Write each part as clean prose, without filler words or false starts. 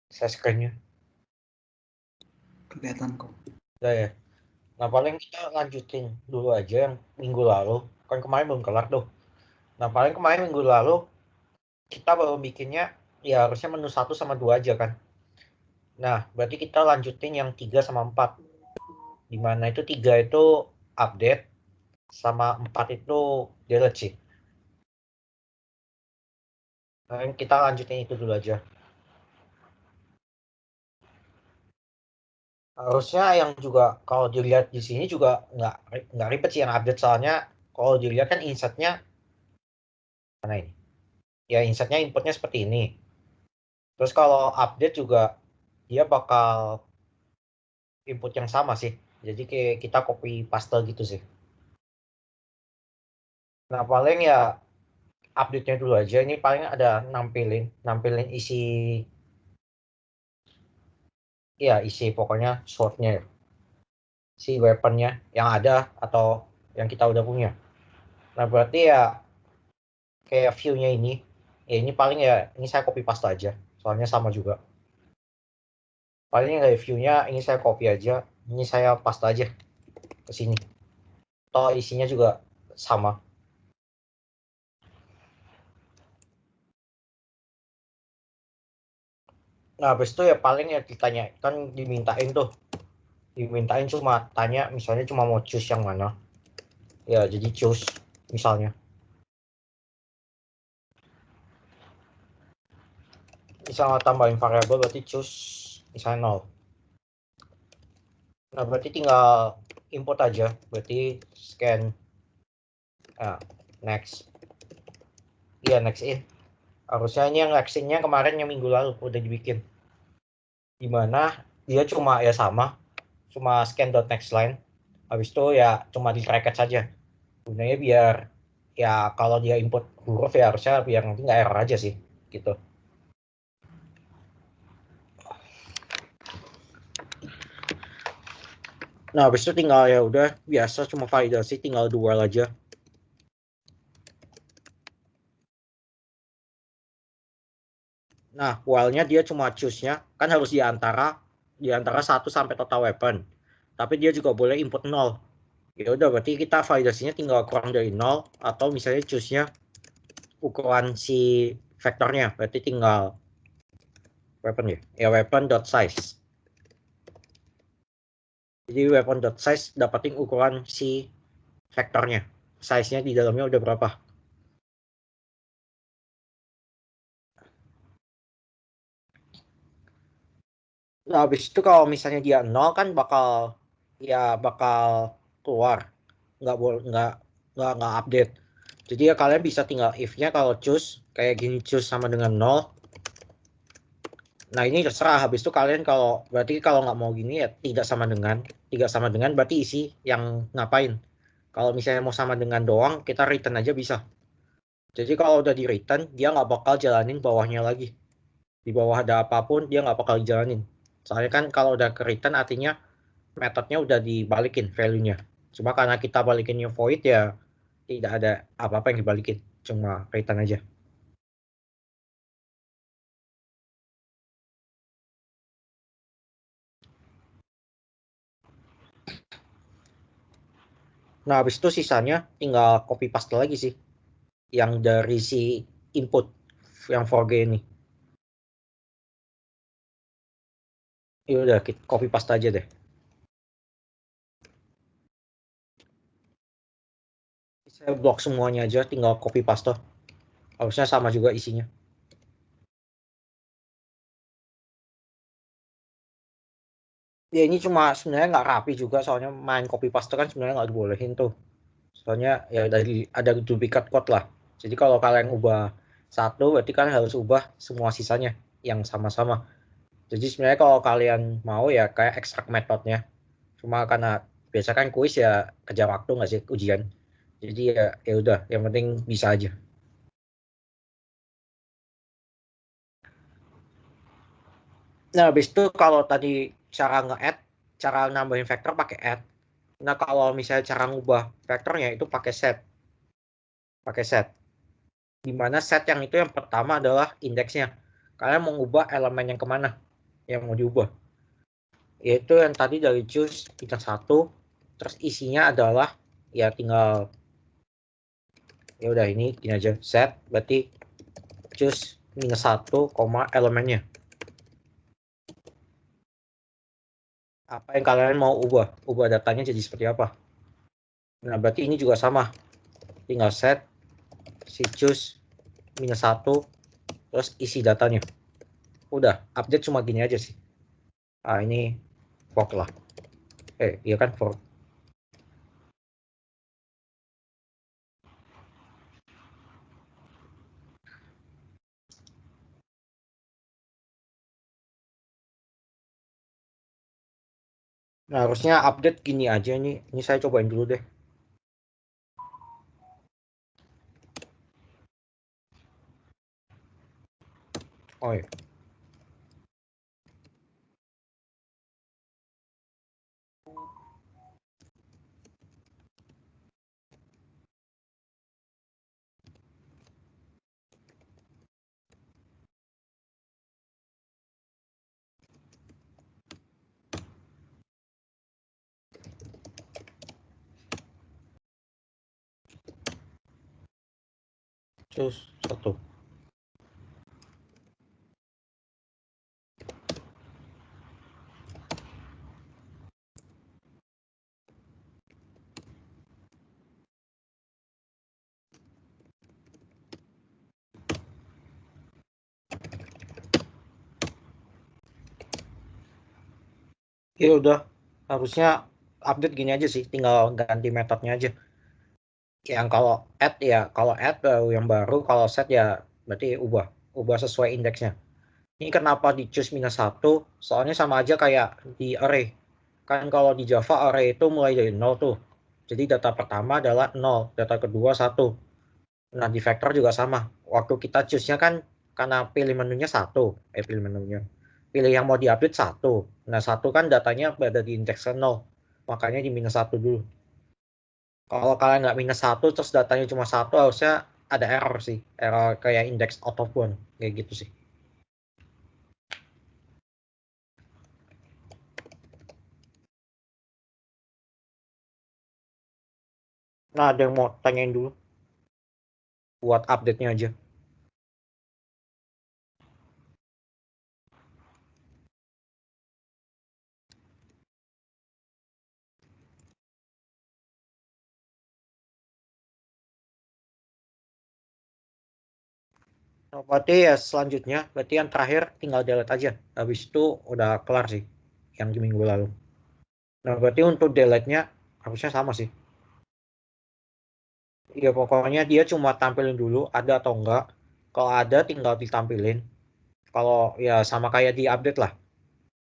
Share screen-nya. Kelihatan kok. Udah ya. Nah, paling kita lanjutin dulu aja yang minggu lalu. Kan kemarin belum kelar tuh. Nah, paling kemarin minggu lalu kita baru bikinnya ya harusnya menu 1 sama 2 aja kan. Nah, berarti kita lanjutin yang 3 sama 4. Dimana itu 3 itu update, sama 4 itu delete sih. Nah, kita lanjutin itu dulu aja. Harusnya yang juga kalau dilihat di sini juga nggak ribet sih yang update, soalnya kalau dilihat kan insertnya mana ini? Ya insertnya inputnya seperti ini. Terus kalau update juga dia bakal input yang sama sih. Jadi kayak kita copy paste gitu sih. Nah paling ya update-nya dulu aja. Ini paling ada nampilin isi pokoknya sword-nya ya. Si weapon-nya yang ada atau yang kita udah punya. Nah berarti ya kayak view-nya ini, ya ini paling ya ini saya copy paste aja. Soalnya sama juga. Paling kayak view-nya ini saya copy aja, ini saya paste aja ke sini. Toh isinya juga sama. Nah, habis itu ya paling ya ditanya, kan dimintain cuma tanya misalnya cuma mau choose yang mana. Ya, jadi choose misalnya. Misalnya tambahin variabel berarti choose misalnya 0. Nah, berarti tinggal import aja. Berarti scan next. Iya, next in. Harusnya ini yang next in-nya kemarin yang minggu lalu udah dibikin. Dimana dia cuma ya sama, cuma scan.next line. Habis itu ya cuma di bracket saja. Gunanya biar ya kalau dia input huruf ya harusnya biar nanti nggak error aja sih gitu. Nah habis itu tinggal ya udah biasa cuma validasi, tinggal dual aja. Nah while-nya dia cuma choose-nya kan harus diantara 1 sampai total weapon, tapi dia juga boleh input 0. Ya udah berarti kita validasinya tinggal kurang dari 0, atau misalnya choose-nya ukuran si vektornya, berarti tinggal weapon ya weapon.size. Jadi weapon.size dapatin ukuran si vektornya, size-nya di dalamnya udah berapa. Nah, habis itu kalau misalnya dia 0 kan bakal keluar, nggak update. Jadi ya kalian bisa tinggal if-nya kalau choose kayak gini, choose sama dengan 0. Nah ini terserah. Habis itu kalian berarti kalau nggak mau gini ya tidak sama dengan berarti isi yang ngapain. Kalau misalnya mau sama dengan doang, kita return aja bisa. Jadi kalau udah di return, dia nggak bakal jalanin bawahnya lagi. Di bawah ada apapun, dia nggak bakal jalanin. Soalnya kan kalau udah ke return artinya metodenya udah dibalikin value-nya. Cuma karena kita balikinnya void ya tidak ada apa-apa yang dibalikin. Cuma return aja. Nah, habis itu sisanya tinggal copy paste lagi sih. Yang dari si input yang forge ini. Ya udah kita copy paste aja deh. Saya blok semuanya aja, tinggal copy paste. Harusnya sama juga isinya. Ya ini cuma sebenarnya nggak rapi juga, soalnya main copy paste kan sebenarnya nggak dibolehin tuh. Soalnya ya ada duplikat code lah. Jadi kalau kalian ubah satu, berarti kan harus ubah semua sisanya yang sama-sama. Jadi sebenarnya kalau kalian mau ya kayak ekstrak metodenya. Cuma karena biasa kan kuis ya kejar waktu nggak sih ujian. Jadi ya udah, yang penting bisa aja. Nah, habis itu kalau tadi cara nambahin vektor pakai add. Nah, kalau misalnya cara ngubah vektornya itu pakai set. Di mana set yang itu yang pertama adalah indeksnya. Kalian mau ngubah elemen yang kemana? yang mau diubah. Yaitu yang tadi dari choose bintang 1, terus isinya adalah ya tinggal ya udah ini aja set, berarti choose -1, elemennya. Apa yang kalian mau ubah datanya jadi seperti apa. Nah, berarti ini juga sama. Tinggal set si choose -1 terus isi datanya. Udah, update cuma gini aja sih. Ini fork lah. Iya kan fork. Nah, harusnya update gini aja nih. Ini saya cobain dulu deh. Oh ya. Terus 1. Ya udah, harusnya update gini aja sih, tinggal ganti metodenya aja. Yang kalau add yang baru, kalau set ya berarti ubah sesuai indeksnya. Ini kenapa di choose -1? Soalnya sama aja kayak di array. Kan kalau di Java array itu mulai dari 0 tuh. Jadi data pertama adalah 0, data kedua 1. Nah, di vector juga sama. Waktu kita choose-nya kan karena pilih menunya 1, pilih menunya. Pilih yang mau diupdate 1. Nah, 1 kan datanya berada di indeks 0. Makanya di -1 dulu. Kalau kalian nggak -1 terus datanya cuma 1, harusnya ada error sih. Error kayak index out of bound. Kayak gitu sih. Nah, ada yang mau tanyain dulu buat update-nya aja. Nah, berarti ya selanjutnya, berarti yang terakhir tinggal delete aja. Habis itu udah kelar sih, yang di minggu lalu. Nah, berarti untuk delete-nya harusnya sama sih. Ya pokoknya dia cuma tampilin dulu ada atau enggak. Kalau ada tinggal ditampilin. Kalau ya sama kayak di update lah.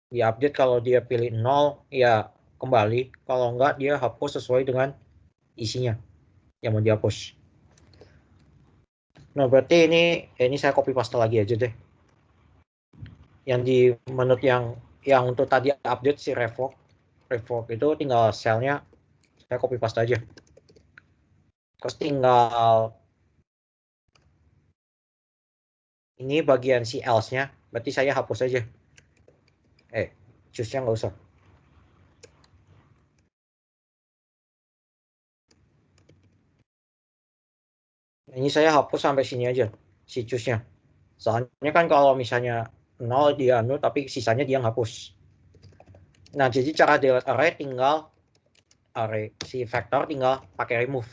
Di update kalau dia pilih 0 ya kembali. Kalau enggak dia hapus sesuai dengan isinya yang mau dihapus. Nah, berarti ini saya copy paste lagi aja deh. Yang di menurut yang untuk tadi update si revoke itu tinggal selnya saya copy paste aja. Terus tinggal ini bagian si else-nya, berarti saya hapus aja. Choose-nya nggak usah. Ini saya hapus sampai sini aja, si choose-nya. Soalnya kan kalau misalnya 0 dia tapi sisanya dia hapus. Nah, jadi cara delete array tinggal si vector tinggal pakai remove.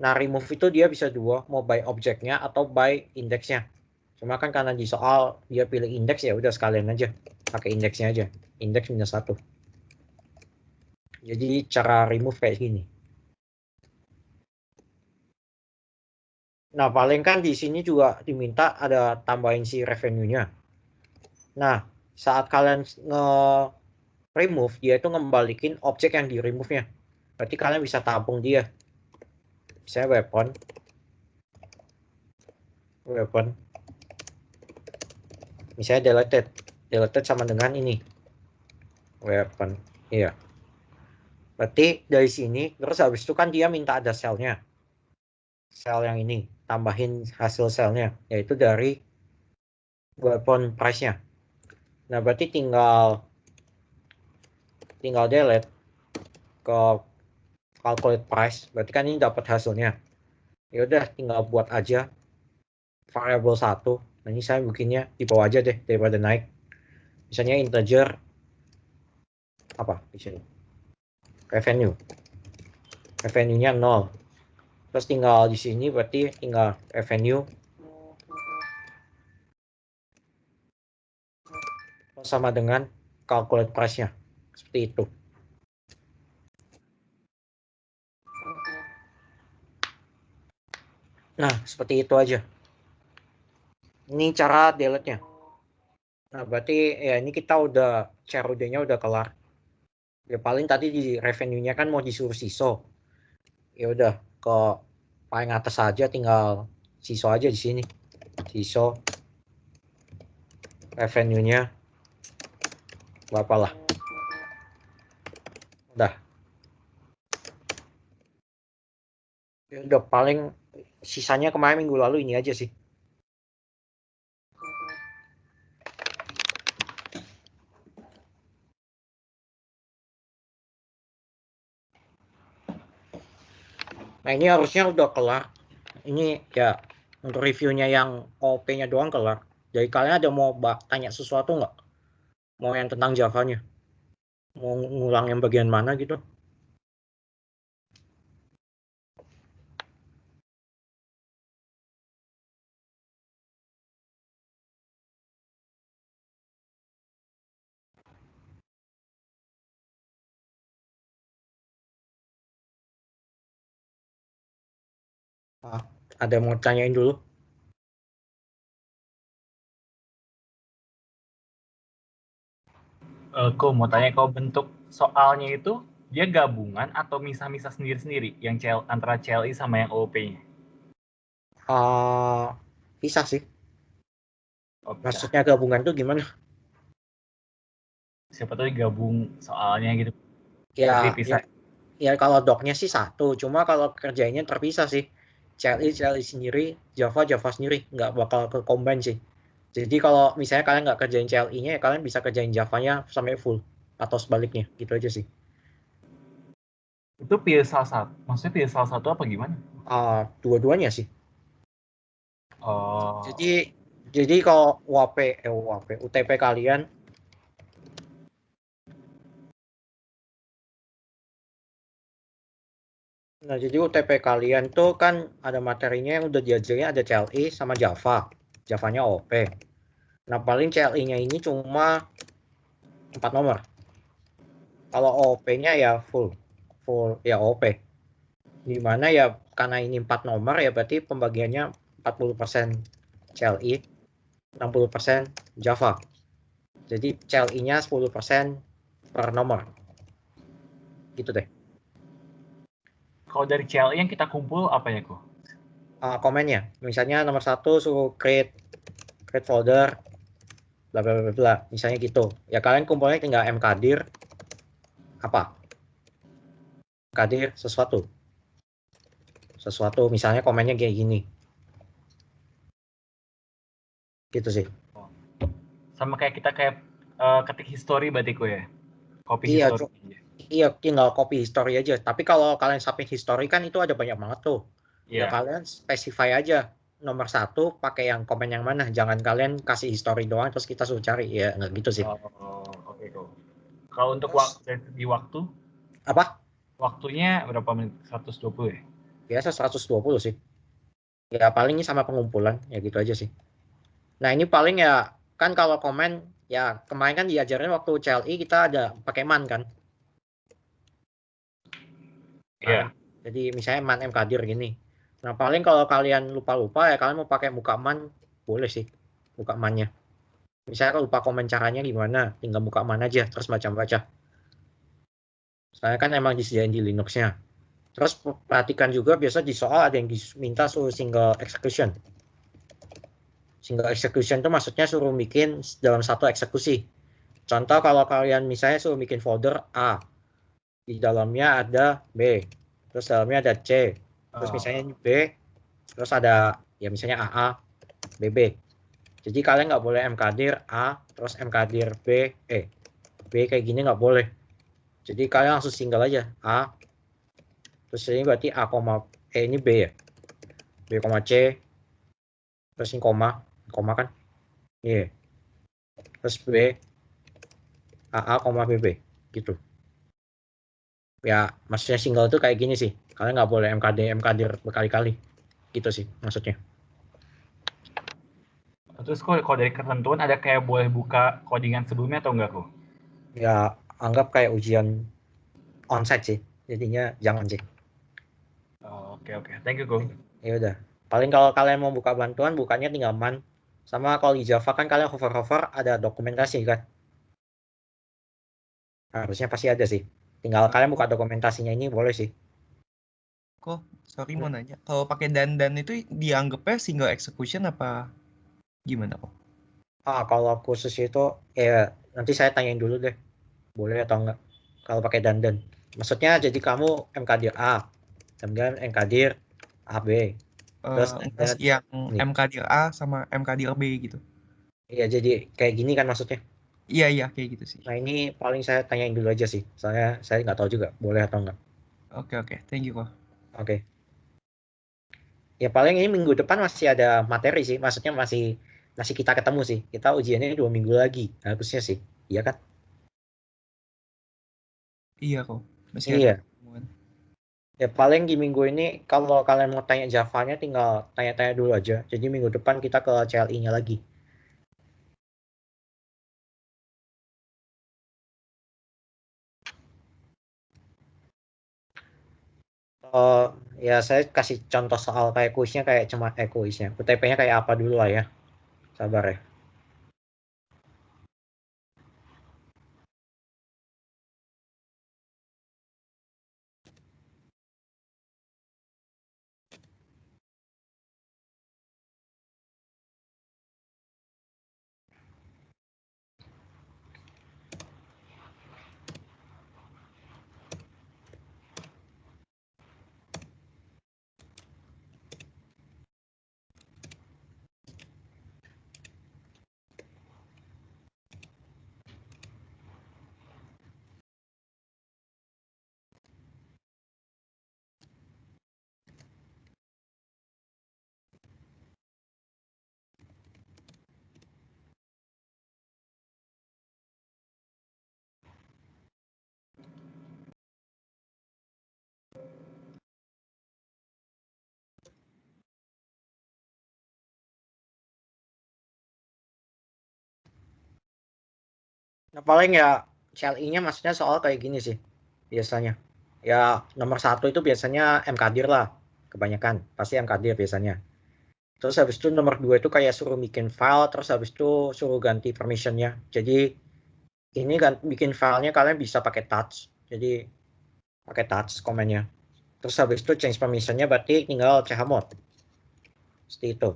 Nah, remove itu dia bisa dua, mau by objeknya atau by indeksnya. Cuma kan karena di soal dia pilih indeks ya udah sekalian aja pakai indeksnya aja. Indeks -1. Jadi cara remove kayak gini. Nah, paling kan di sini juga diminta ada tambahin si revenue-nya. Nah, saat kalian remove, dia itu ngembalikin objek yang di remove-nya. Berarti kalian bisa tabung dia. Misalnya weapon. Misalnya deleted sama dengan ini. Weapon. Iya. Berarti dari sini, terus habis itu kan dia minta ada selnya. Sel yang ini, tambahin hasil selnya, yaitu dari weapon price-nya. Nah, berarti tinggal delete ke calculate price. Berarti kan ini dapat hasilnya. Ya udah, tinggal buat aja variable 1. Nah, ini saya bikinnya di bawah aja deh daripada naik. Misalnya integer apa di sini? Revenue-nya 0. Terus tinggal di sini berarti tinggal revenue sama dengan calculate price-nya. Seperti itu. Nah, seperti itu aja. Ini cara delete-nya. Nah, berarti ya ini kita udah CRUD-nya udah kelar. Ya paling tadi di revenue-nya kan mau disuruh SISO. Ya udah ke paling atas aja, tinggal SISO aja di sini. SISO revenue-nya berapa lah. Udah. Ya udah paling sisanya kemarin minggu lalu ini aja sih. Nah, ini harusnya udah kelar. Ini ya untuk reviewnya yang OP-nya doang kelar. Jadi kalian ada mau tanya sesuatu nggak? Mau yang tentang Java-nya? Mau ngulang yang bagian mana gitu? Ada yang mau tanyain dulu? Aku mau tanya, kalau bentuk soalnya itu dia gabungan atau misah-misah sendiri-sendiri yang antara CLI sama yang OOP-nya? Bisa sih. Oh, bisa. Maksudnya gabungan tuh gimana? Siapa tahu gabung soalnya gitu. Ya, Bisa. ya kalau doc-nya sih satu. Cuma kalau kerjainnya terpisah sih. CLI sendiri, Java sendiri. Nggak bakal ke combine sih. Jadi kalau misalnya kalian nggak kerjain CLI-nya, ya kalian bisa kerjain Java-nya sampai full. Atau sebaliknya, gitu aja sih. Itu pilih salah satu. Maksudnya pilih salah satu apa gimana? Dua-duanya sih. Oh. Jadi kalau UTP kalian, nah jadi UTP kalian tuh kan ada materinya yang udah diajarin, ada CLI sama Java. Javanya OP. Nah paling CLI-nya ini cuma 4 nomor. Kalau OP-nya ya full ya OP. Dimana ya karena ini 4 nomor ya berarti pembagiannya 40% CLI, 60% Java. Jadi CLI-nya 10% per nomor. Gitu deh. Kalau dari CLI yang kita kumpul apa ya, kok? Komennya, misalnya nomor 1 suruh create folder, bla bla bla bla, misalnya gitu. Ya kalian kumpulnya tinggal mkdir apa? Mkdir sesuatu, misalnya komennya kayak gini. Gitu sih. Sama kayak kita ketik history berarti kok ya. Copy Iya, history. iya tinggal copy history aja. Tapi kalau kalian submit history kan itu ada banyak banget tuh. Ya kalian specify aja nomor 1 pakai yang komen yang mana. Jangan kalian kasih history doang terus kita suruh cari. Ya nggak gitu sih. Oke kok. Kalau untuk di waktu? Apa? Waktunya berapa menit? 120 ya? Biasa 120 sih. Ya paling ini sama pengumpulan. Ya gitu aja sih. Nah ini paling ya kan kalau komen ya kemarin kan diajarin waktu CLI kita ada pakai man kan. Iya. Jadi misalnya man mkdir gini. Nah paling kalau kalian lupa-lupa ya kalian mau pakai buka man boleh sih buka mannya. Misalnya kalau lupa komen caranya gimana, tinggal buka man aja terus baca-baca. Soalnya kan emang disediain di Linux-nya. Terus perhatikan juga biasa di soal ada yang diminta suruh single execution. Single execution itu maksudnya suruh bikin dalam satu eksekusi. Contoh kalau kalian misalnya suruh bikin folder A, di dalamnya ada B, terus dalamnya ada C, terus misalnya B, terus ada ya misalnya AA, BB. Jadi kalian nggak boleh mkdir A terus mkdir B, B kayak gini nggak boleh. Jadi kalian langsung single aja A, terus ini berarti A, ini B ya, B, C, terus ini koma kan, iya, terus B, AA, BB, gitu. Ya maksudnya single itu kayak gini sih, kalian nggak boleh mkdir berkali-kali, gitu sih maksudnya. Terus kalau dari ketentuan ada kayak boleh buka codingan sebelumnya atau enggak kok? Ya anggap kayak ujian onsite sih, jadinya jangan sih. Oke, thank you kok. Ya udah, paling kalau kalian mau buka bantuan bukanya tinggal man, sama kalau di Java kan kalian hover ada dokumentasi kan, harusnya pasti ada sih, tinggal kalian buka dokumentasinya ini boleh sih. Kok sorry mau nanya, kalau pakai dan itu dianggapnya single execution apa gimana kok? Kalau khusus itu ya nanti saya tanyain dulu deh, boleh atau enggak kalau pakai dan. Maksudnya jadi kamu mkdir A, kemudian mkdir AB, terus Yang ini. mkdir A sama mkdir B gitu. Iya jadi kayak gini kan maksudnya. Iya kayak gitu sih. Nah ini paling saya tanyain dulu aja sih, soalnya saya nggak tahu juga boleh atau enggak. Oke, thank you kok. Oke. Ya paling ini minggu depan masih ada materi sih, maksudnya masih kita ketemu sih. Kita ujiannya 2 minggu lagi harusnya sih, iya kan? Iya kok, masih ada Iya. pertemuan. Ya paling di minggu ini kalau kalian mau tanya Java-nya tinggal tanya-tanya dulu aja. Jadi minggu depan kita ke CLI-nya lagi. Ya saya kasih contoh soal kayak kuisnya kayak cuma kuisnya. UTP-nya kayak apa dulu lah ya. Sabar ya. Nah paling ya CLI-nya maksudnya soal kayak gini sih biasanya. Ya nomor 1 itu biasanya mkdir lah. Kebanyakan pasti mkdir biasanya. Terus habis itu nomor 2 itu kayak suruh bikin file, terus habis itu suruh ganti permissionnya. Jadi ini kan bikin filenya kalian bisa pakai touch. Jadi pakai touch komennya. Terus habis itu change permissionnya berarti tinggal chmod. Seperti itu.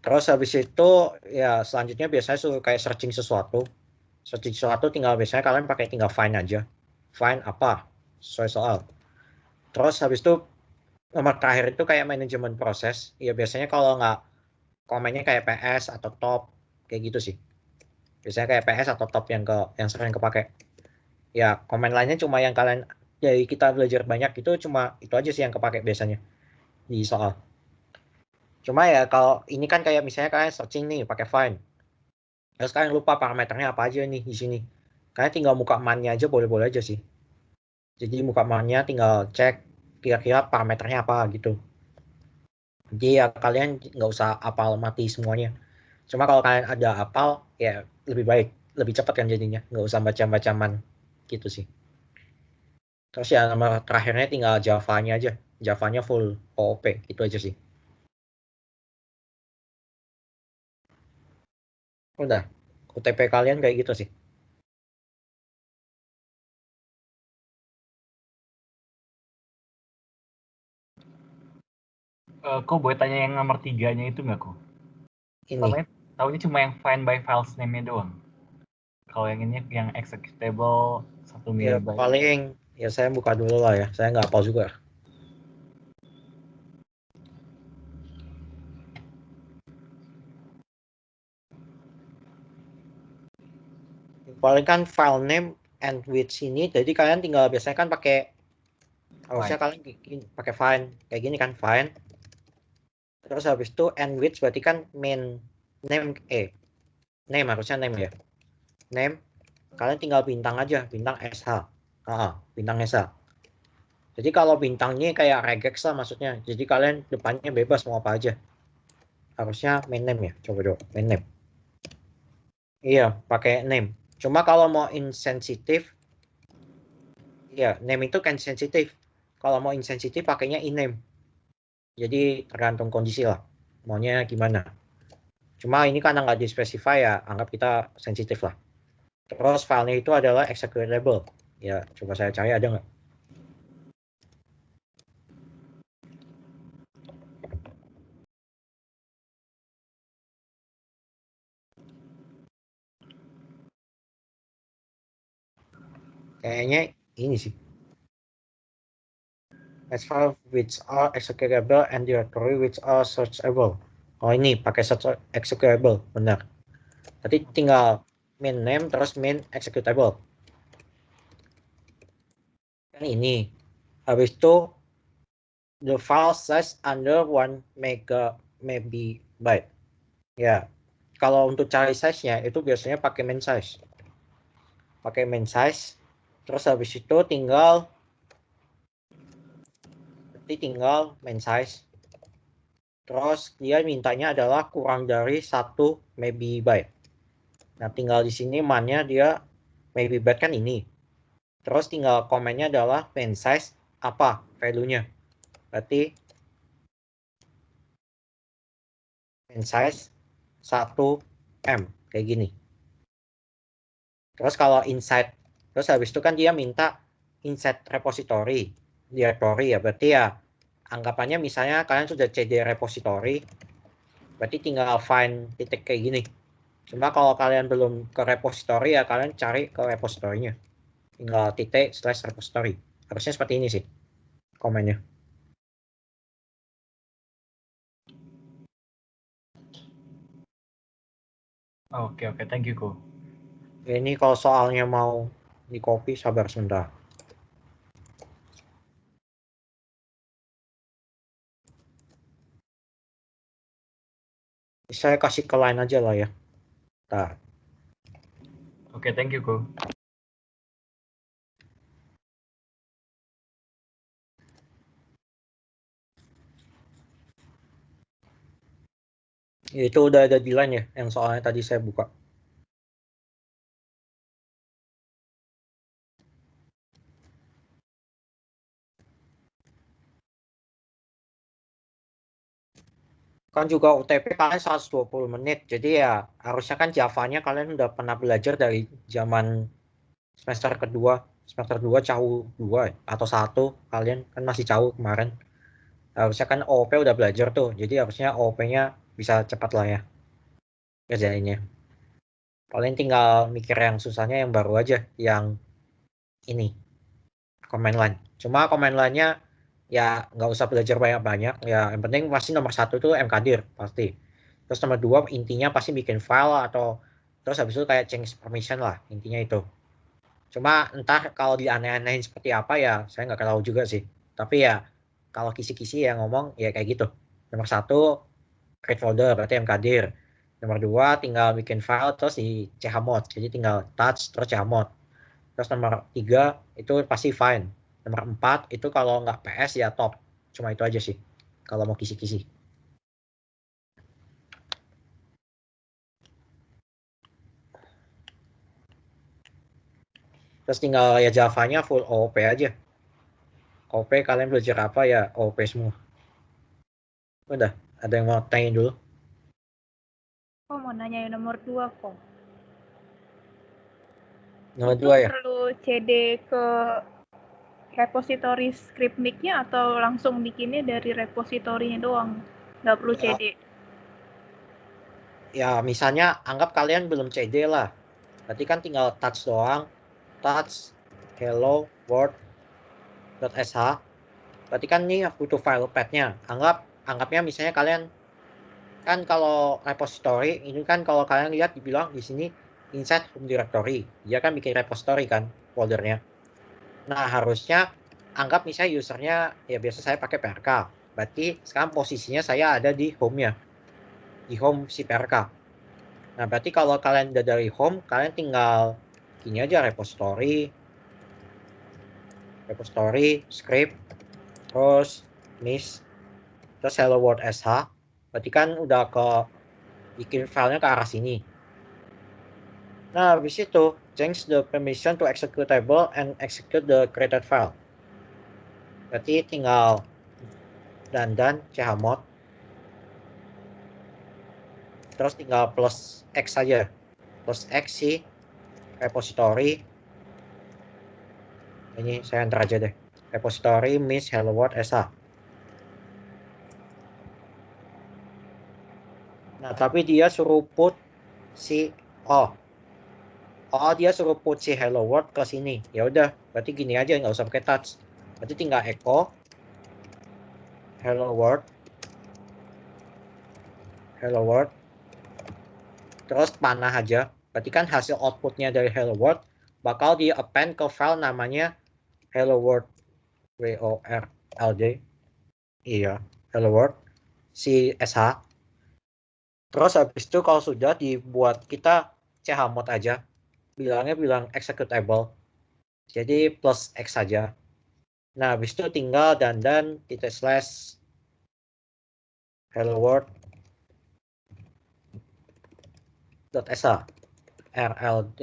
Terus habis itu ya selanjutnya biasanya suruh kayak searching sesuatu. Searching sesuatu tinggal biasanya kalian pakai tinggal find aja. Find apa? Sesuai soal. Terus habis itu nomor terakhir itu kayak manajemen proses. Ya biasanya kalau nggak komennya kayak PS atau top kayak gitu sih. Biasanya kayak PS atau top yang sering kepake. Ya komen lainnya cuma yang kalian dari kita belajar banyak itu cuma itu aja sih yang kepake biasanya di soal. Cuma ya kalau ini kan kayak misalnya kalian searching nih pakai find. Terus kalian lupa parameternya apa aja nih di sini. Kalian tinggal buka man-nya aja boleh-boleh aja sih. Jadi buka man-nya tinggal cek kira-kira parameternya apa gitu. Jadi ya kalian nggak usah apal mati semuanya. Cuma kalau kalian ada apal ya lebih baik, lebih cepat kan jadinya. Nggak usah baca-bacaman gitu sih. Terus ya nomor terakhirnya tinggal Java-nya aja. Java-nya full OOP gitu aja sih. Udah, UTP kalian kayak gitu sih. Kok boleh tanya yang nomor 3-nya itu nggak kok? Ini. Tahunya cuma yang find by files name-nya doang. Kalau yang ini yang executable 1 Ya MB. paling ya saya buka dulu lah ya. Saya nggak hafal juga. Paling kan file name and with sini, jadi kalian tinggal biasanya kan pakai, harusnya kalian pakai find kayak gini kan, find. Terus habis itu and with berarti kan main name, name harusnya name ya. Name, kalian tinggal bintang aja, bintang SH. Bintang SH. Jadi kalau bintangnya kayak regex lah maksudnya. Jadi kalian depannya bebas mau apa aja. Harusnya main name ya. Coba dong, main name. Iya, pakai name. Cuma kalau mau insensitif, ya name itu kan sensitif. Kalau mau insensitif pakainya in-name. Jadi tergantung kondisi lah. Maunya gimana. Cuma ini karena nggak di-specify ya, anggap kita sensitif lah. Terus filenya itu adalah executable. Ya, coba saya cari ada nggak? Kayaknya ini sih. As file which are executable and directory which are searchable. Oh ini pakai search executable, benar. Tadi tinggal main name terus main executable. Kan ini. Habis itu the file size under 1 megabyte. Ya, kalau untuk cari size-nya itu biasanya pakai main size. Pakai main size. Terus habis itu tinggal main size. Terus dia mintanya adalah kurang dari 1 megabyte. Nah, tinggal di sini man-nya dia megabyte kan ini. Terus tinggal komennya adalah main size apa value-nya. Berarti main size 1M kayak gini. Terus kalau inside, terus habis itu kan dia minta inside repository, directory ya, berarti ya anggapannya misalnya kalian sudah cd repository, berarti tinggal find titik kayak gini. Cuma kalau kalian belum ke repository ya kalian cari ke repository-nya. Tinggal titik / repository. Harusnya seperti ini sih komennya. Oke, thank you, Ko. Ini kalau soalnya mau di copy sabar sebentar. Saya kasih ke line aja lah ya. Nah. Oke, thank you, Ko. Itu udah ada di line ya, yang soalnya tadi saya buka. Kan juga UTP kalian 120 menit, jadi ya harusnya kan Java-nya kalian udah pernah belajar dari zaman semester kedua, semester 2 CAU 2 atau 1, kalian kan masih CAU kemarin. Harusnya kan OOP udah belajar tuh, jadi harusnya OOP-nya bisa cepat lah ya kerjainnya. Paling tinggal mikir yang susahnya yang baru aja, yang ini command line. Cuma command line-nya ya nggak usah belajar banyak-banyak, ya yang penting pasti nomor 1 tuh mkdir pasti. Terus nomor 2 intinya pasti bikin file atau terus habis itu kayak change permission lah, intinya itu. Cuma entah kalau dianeh-anehin seperti apa ya saya nggak tahu juga sih. Tapi ya kalau kisi-kisi ya ngomong ya kayak gitu. Nomor 1 create folder berarti mkdir. Nomor 2 tinggal bikin file terus di chmod, jadi tinggal touch terus chmod. Terus nomor 3 itu pasti find. Nomor 4 itu kalau nggak PS ya top. Cuma itu aja sih kalau mau kisi-kisi. Terus tinggal ya Java-nya full OOP aja. OOP kalian belajar apa ya OOP semua. Udah, ada yang mau tanya dulu? Oh, mau nanya yang nomor 2 kok. Nomor Itu 2 ya? perlu CD ke repository scriptnik-nya atau langsung bikinnya dari repositorinya doang? Nggak perlu Ya. CD. Ya misalnya anggap kalian belum CD lah. Berarti kan tinggal touch doang. Touch hello world.sh. Berarti kan ini butuh file path-nya. Anggapnya misalnya kalian kan kalau repository ini kan kalau kalian lihat dibilang di sini inside home directory. Dia kan bikin repository kan foldernya. Nah, harusnya anggap misalnya usernya ya biasa saya pakai PRK. Berarti sekarang posisinya saya ada di home-nya. Di home si PRK. Nah, berarti kalau kalian udah dari home, kalian tinggal gini aja repository, script, terus miss, terus hello world sh. Berarti kan udah ke bikin filenya ke arah sini. Nah, habis itu change the permission to executable and execute the created file. Berarti tinggal dandan chmod, terus tinggal plus x saja, plus x sih repository. Ini saya enter aja deh, repository miss hello world sh. Nah, tapi dia suruh put si dia suruh put si hello world ke sini. Ya udah, berarti gini aja, nggak usah pakai touch. Berarti tinggal echo hello world, terus panah aja. Berarti kan hasil outputnya dari hello world bakal di append ke file namanya hello world world. Iya, hello world si sh. Terus habis itu kalau sudah dibuat, kita chmod aja, bilang executable, jadi plus x saja. Nah, habis itu tinggal dandan titik slash hello world .sh rld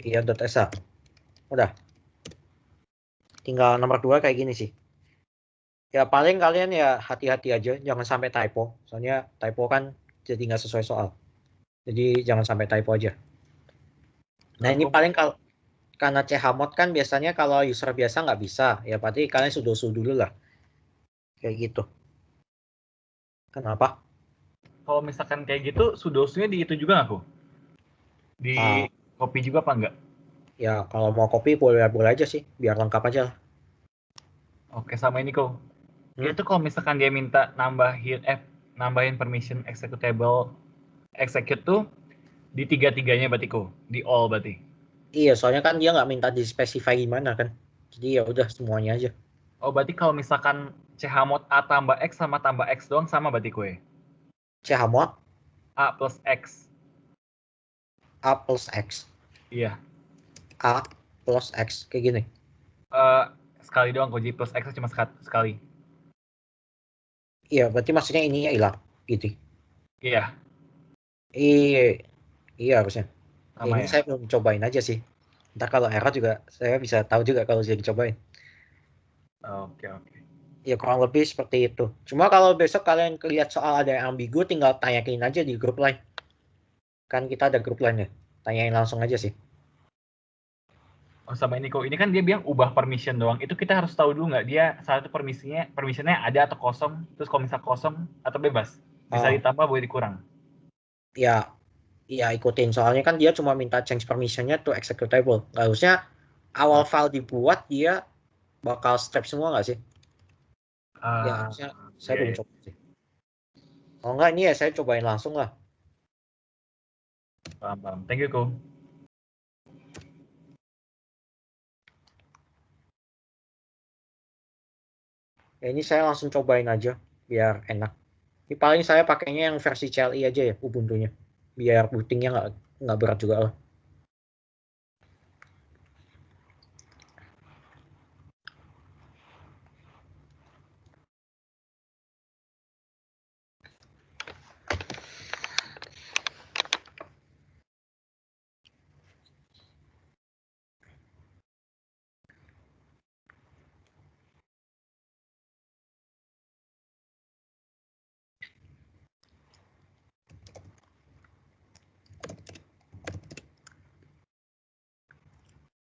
iya .sh. Udah, tinggal nomor 2 kayak gini sih. Ya paling kalian ya hati-hati aja, jangan sampai typo, soalnya typo kan jadi nggak sesuai soal. Jadi jangan sampai typo aja. Nah, ini paling kalau karena chmod kan biasanya kalau user biasa nggak bisa, ya berarti kalian sudoku dulu lah. Kayak gitu. Kenapa? Kalau misalkan kayak gitu, sudoku-nya di itu juga nggak, Ko? Di copy juga apa enggak? Ya kalau mau copy boleh aja sih, biar lengkap aja lah. Oke, sama ini, Ko. Itu kalau misalkan dia minta nambahin permission executable execute tuh di tiga-tiganya berarti, Ko? Di all berarti? Iya, soalnya kan dia nggak minta di specify gimana kan. Jadi ya udah semuanya aja. Oh, berarti kalau misalkan chmod A tambah X sama tambah X doang sama berarti, Ko, ya? Chmod A plus X. A plus X. Iya. A plus X kayak gini. Sekali doang, Ko. Jadi plus X cuma sekali. Iya, berarti maksudnya ininya hilang gitu. Iya. Iya harusnya. Ya, Sama ini ya? saya belum cobain aja sih. Ntar kalau error juga saya bisa tahu juga kalau saya dicobain. Oke. Ya kurang lebih seperti itu. Cuma kalau besok kalian lihat soal ada yang ambigu, tinggal tanyain aja di grup line. Kan kita ada grup line ya. Tanyain langsung aja sih. Oh, sama ini, Ko. Ini kan dia bilang ubah permission doang. Itu kita harus tahu dulu nggak dia saat itu permissionnya ada atau kosong. Terus kalau misal kosong atau bebas, bisa ditambah boleh dikurang. Ya, ikutin. Soalnya kan dia cuma minta change permissionnya to executable. Harusnya awal file dibuat dia bakal strap semua nggak sih? Ya harusnya saya belum coba sih. Kalau nggak ini ya saya cobain langsung lah. Paham. Thank you, Ko. Ya ini saya langsung cobain aja biar enak. Ini paling saya pakainya yang versi CLI aja ya, Ubuntu-nya. Biar bootingnya nggak berat juga lah.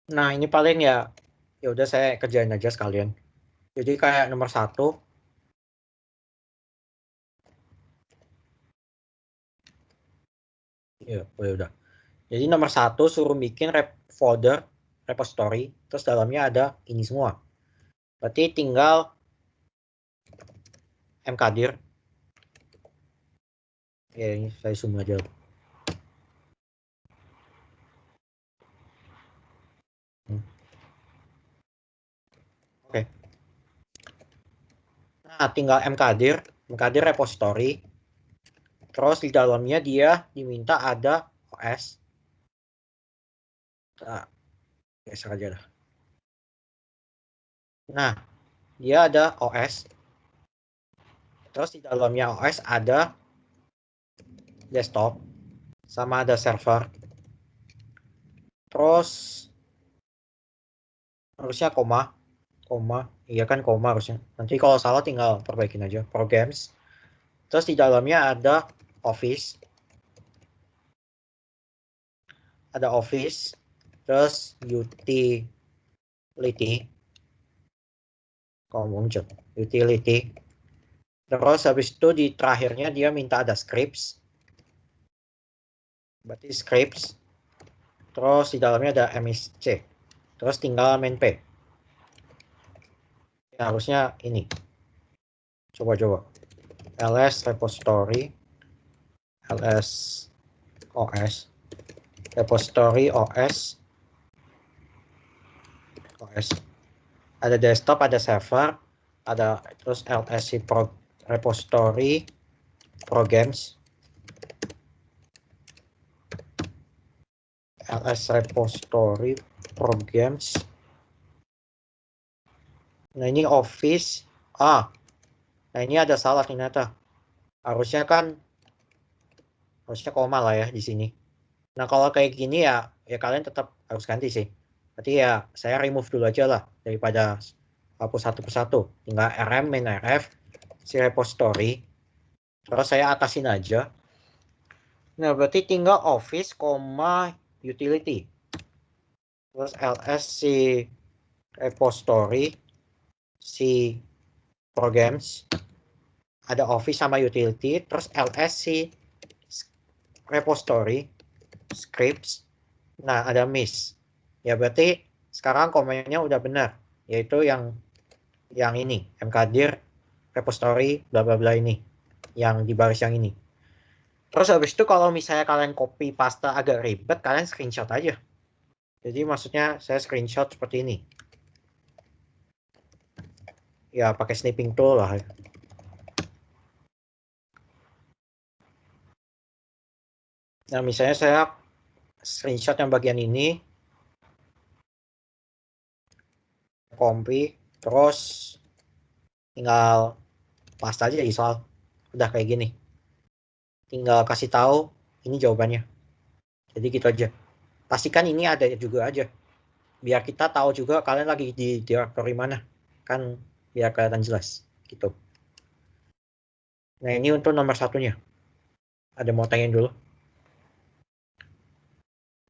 Nah ini paling ya udah saya kerjain aja sekalian. Jadi kayak nomor 1. Ya udah. Jadi nomor 1 suruh bikin folder repository, terus dalamnya ada ini semua. Berarti tinggal mkdir. Ya ini saya zoom aja. Nah, tinggal mkdir repository. Terus di dalamnya dia diminta ada OS. Nah, geser aja dah. Nah, dia ada OS. Terus di dalamnya OS ada desktop sama ada server. Terus harusnya koma, iya kan koma harusnya. Nanti kalau salah tinggal perbaikin aja. Programs. Terus di dalamnya ada Office. Ada Office. Terus utility. Kalau muncul utility. Terus habis itu di terakhirnya dia minta ada scripts. Berarti scripts. Terus di dalamnya ada MSC. Terus tinggal main P. Ya, harusnya ini. Coba. ls repository. ls os. Repository os. Ada desktop, ada server. Ada terus lsc repository. Programs. ls repository. Programs. Nah ini Office. Nah ini ada salah ternyata. Harusnya koma lah ya di sini. Nah kalau kayak gini ya kalian tetap harus ganti sih. Berarti ya saya remove dulu aja lah daripada hapus satu persatu. Tinggal rm main rf si repository. Terus saya atasin aja. Nah berarti tinggal Office, utility. Terus ls si repository. Si programs, ada Office sama utility, terus ls si repository, scripts. Nah ada miss. Ya berarti sekarang komennya udah benar, yaitu yang ini mkdir repository bla bla bla ini, yang di baris yang ini. Terus habis itu kalau misalnya kalian copy paste agak ribet, kalian screenshot aja. Jadi maksudnya saya screenshot seperti ini. Ya pakai snipping tool lah. Nah misalnya saya screenshot yang bagian ini, copy, terus tinggal paste aja di soal. Udah kayak gini. Tinggal kasih tahu ini jawabannya. Jadi gitu aja. Pastikan ini ada juga aja. Biar kita tahu juga kalian lagi di directory mana. Kan biar kelihatan jelas gitu. Nah ini untuk nomor satunya. Ada mau tanyain dulu?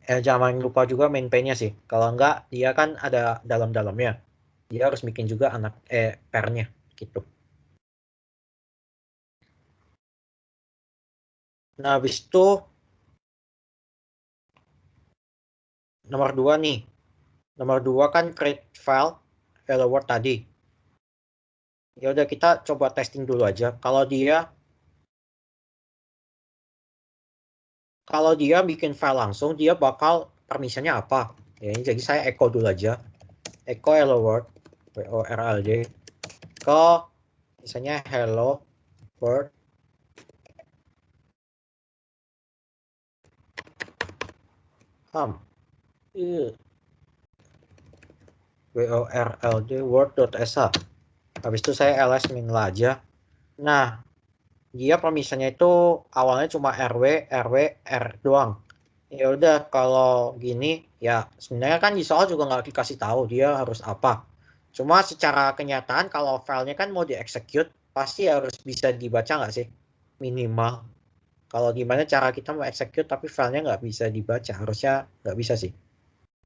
Jangan lupa juga main pair-nya sih. Kalau enggak dia kan ada dalam-dalamnya. Dia harus bikin juga pair-nya gitu. Nah habis itu nomor 2 nih. Nomor 2 kan create file hello world tadi. Ya udah kita coba testing dulu aja. Kalau dia bikin file langsung, dia bakal permissionnya apa? Ya, jadi saya echo dulu aja. Echo hello world world ke misalnya hello world world.sh. Habis itu saya ls min aja. Nah, dia permissionnya itu awalnya cuma rw r doang. Ya udah kalau gini ya sebenarnya kan di soal juga nggak dikasih tahu dia harus apa. Cuma secara kenyataan kalau filenya kan mau di-execute pasti harus bisa dibaca nggak sih? Minimal. Kalau gimana cara kita mau execute tapi filenya nggak bisa dibaca, harusnya nggak bisa sih.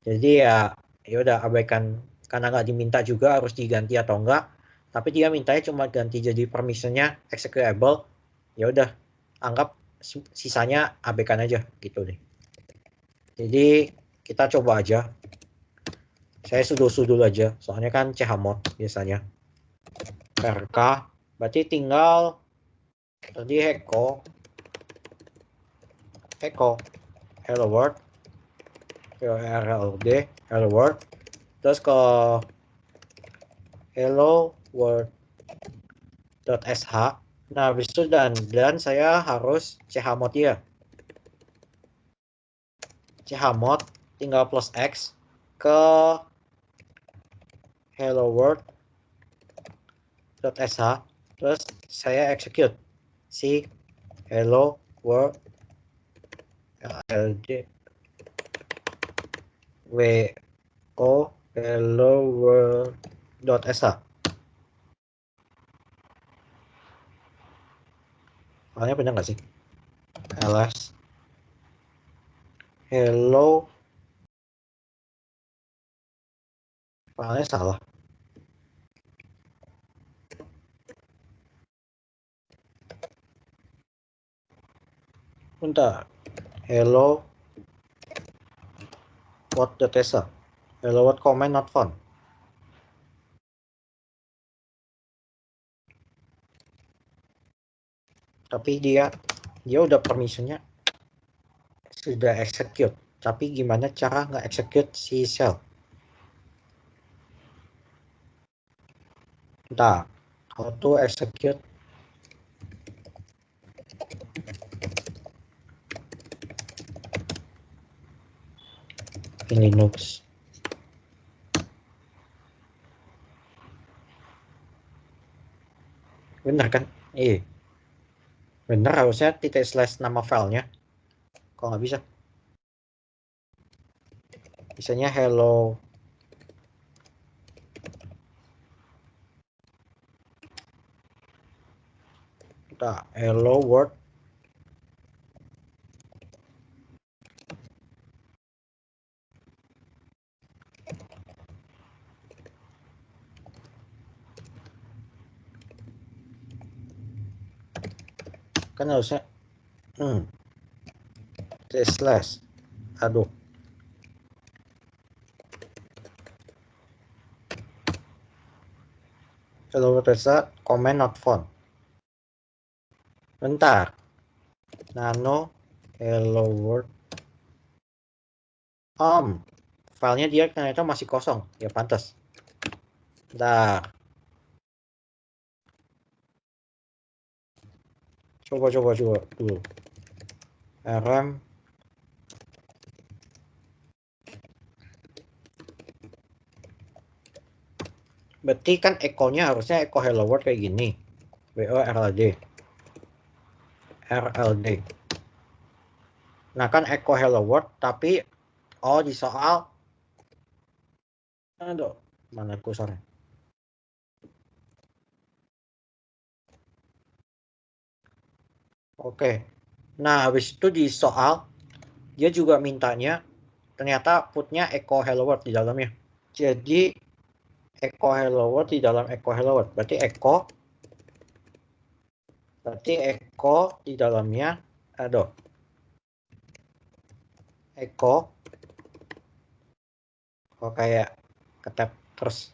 Jadi ya udah abaikan karena nggak diminta juga harus diganti atau enggak. Tapi dia mintanya cuma ganti jadi permissionnya executable. Ya udah anggap sisanya abaikan aja gitu deh. Jadi kita coba aja. Saya sudo aja, soalnya kan chmod biasanya. rk, berarti tinggal tadi echo hello world, hello world, terus ke hello world .sh. Nah, habis itu dan saya harus chmod dia. Chmod tinggal plus x ke hello world .sh, terus saya execute si hello world ld wo hello world .sh. Soalnya benar nggak sih? ls hello, filenya salah. Bentar. Hello what.sh. Hello what comment not found. Tapi dia udah permissionnya sudah execute. Tapi gimana cara nge-execute si shell? Bentar. How to execute in Linux. Bener kan? Iya. Bener, harusnya titik slash nama filenya. Kok nggak bisa? Bisanya hello. Bentar. Hello world. Kan harusnya slash, aduh, hello world comment not found. Bentar, nano hello world filenya dia ternyata masih kosong, ya pantas. Bentar, coba dulu. rm berarti kan echo-nya harusnya echo hello world kayak gini, wo rld. Nah kan echo hello world, tapi di soal, aduh, mana kursornya? Oke, nah habis itu di soal dia juga mintanya ternyata putnya echo hello world di dalamnya. Jadi echo hello world di dalam echo hello world, berarti echo di dalamnya, aduh, echo kok kayak ketep terus,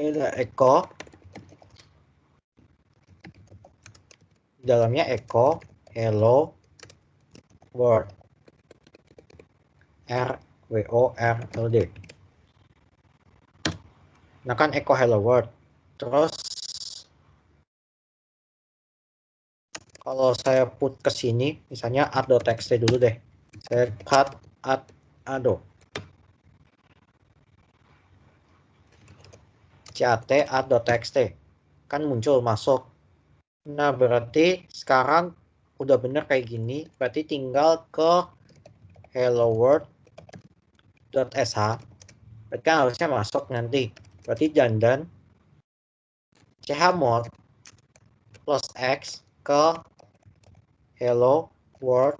ini ada echo di dalamnya echo hello world world. Nah kan echo hello world, terus kalau saya put ke sini misalnya add.txt dulu deh, saya cut add.txt kan muncul masuk. Nah berarti sekarang udah bener kayak gini, berarti tinggal ke hello world.sh, berarti kan harusnya masuk nanti. Berarti dandan chmod plus x ke hello world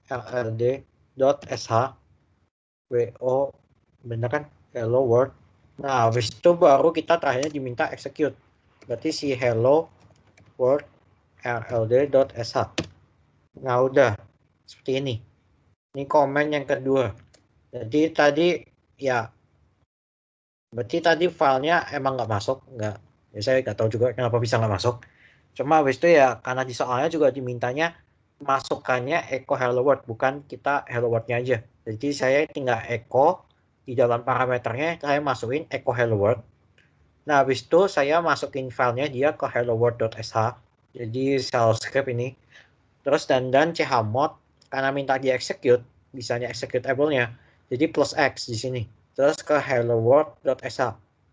rld.sh wo, bener kan, hello world. Nah habis itu baru kita terakhirnya diminta execute, berarti si hello world rld.sh. Nah udah seperti ini. Ini komen yang kedua. Jadi tadi ya, berarti tadi filenya emang nggak masuk, nggak, ya saya nggak tahu juga kenapa bisa nggak masuk. Cuma habis itu ya karena di soalnya juga dimintanya masukannya echo hello world, bukan kita hello world-nya aja. Jadi saya tinggal echo di dalam parameternya, saya masukin echo hello world. Nah, habis itu saya masukin filenya dia ke helloworld.sh. Jadi shell script ini. Terus dan chmod karena minta di execute, bisanya executable-nya. Jadi plus X di sini. Terus ke helloworld.sh.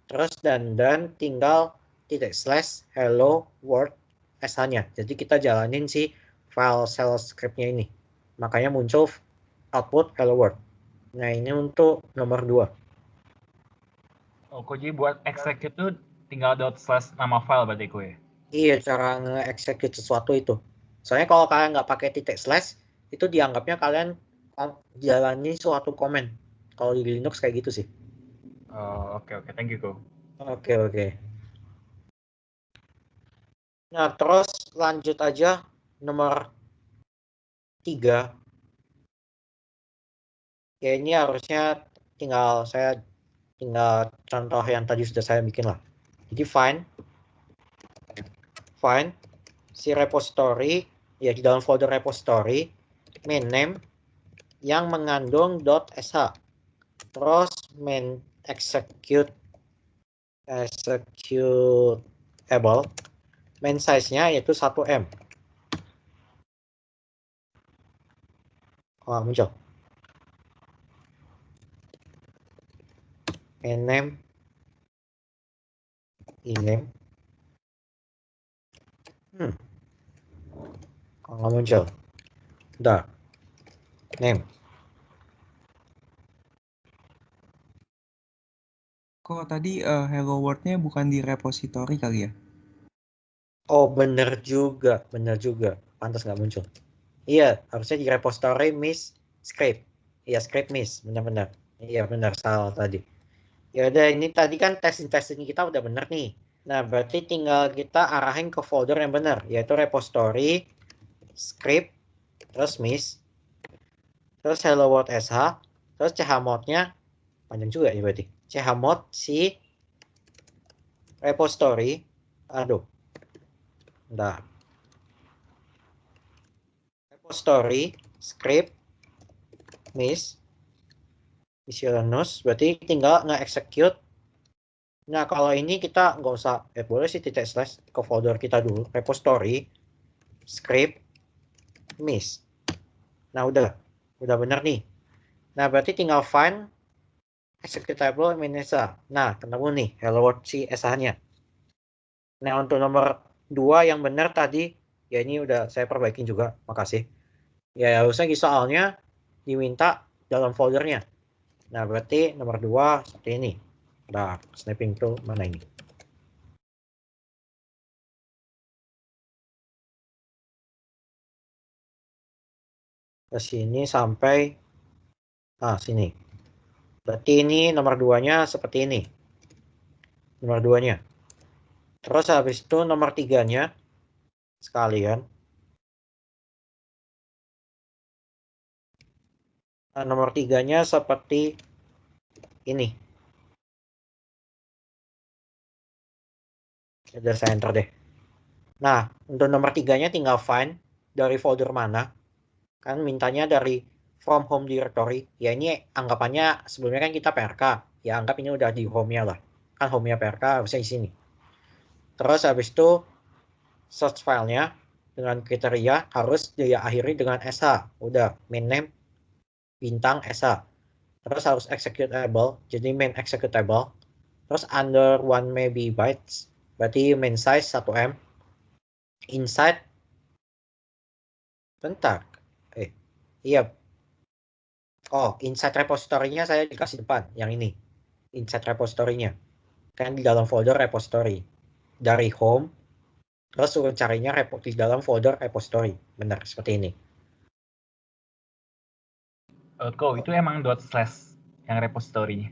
Terus dan tinggal /hello world sh-nya. Jadi kita jalanin si file shell script-nya ini. Makanya muncul output hello world. Nah, ini untuk nomor 2. Oh, kok jadi buat execute tuh tinggal // nama file berarti kok ya? Iya, cara nge-execute sesuatu itu. Soalnya kalau kalian nggak pakai // itu dianggapnya kalian jalani suatu komen. Kalau di Linux kayak gitu sih. Oh, oke, thank you, Ko. Oke. Nah, terus lanjut aja nomor 3. Ya, ini harusnya saya tinggal contoh yang tadi sudah saya bikin lah. Jadi find si repository, ya di dalam folder repository, main name yang mengandung .sh. Terus main executable, main size-nya yaitu 1M. Oh, muncul. Main name, e-name. Kok nggak muncul? Udah. Name. Kok tadi hello world-nya bukan di repository kali ya? Oh, bener juga. Pantas nggak muncul. Iya, harusnya di repository miss script. Iya, script miss, benar-benar. Iya, benar, salah tadi. Ya udah, ini tadi kan testing kita udah bener nih. Nah, berarti tinggal kita arahin ke folder yang benar, yaitu repository, script, terus miss, terus hello world sh, terus chmod-nya panjang juga ya berarti. Chmod si repository, bentar. Repository, script, miscellaneous, berarti tinggal nge-execute. Nah, kalau ini kita nggak usah, boleh sih // ke folder kita dulu, repository, script, miss. Nah, udah bener nih. Nah, berarti tinggal find executable manager. Nah, ketemu nih, hello world si sh-nya. Nah, untuk nomor 2 yang benar tadi, ya ini udah saya perbaikin juga, makasih. Ya, harusnya soalnya diminta dalam foldernya. Nah, berarti nomor 2 seperti ini. Nah, snapping tool mana ini? Ke sini sampai sini. Berarti ini nomor 2-nya seperti ini. Nomor 2-nya. Terus habis itu nomor 3-nya sekalian. Nah, nomor 3-nya seperti ini. Udah saya enter deh. Nah, untuk nomor 3-nya tinggal find dari folder mana. Kan mintanya dari from home directory. Ya ini anggapannya sebelumnya kan kita PRK. Ya anggap ini udah di home-nya lah. Kan home-nya PRK harusnya di sini. Terus habis itu search filenya dengan kriteria harus diakhiri dengan sh. Udah, main name bintang sh. Terus harus executable, jadi main executable. Terus under 1 MB bytes, berarti main size 1M. Inside, bentar. Iya. Oh, inside repository-nya saya dikasih depan, yang ini. Inside repository-nya. Kan di dalam folder repository. Dari home, terus suruh carinya di dalam folder repository. Benar, seperti ini. Kok itu emang // yang repository-nya?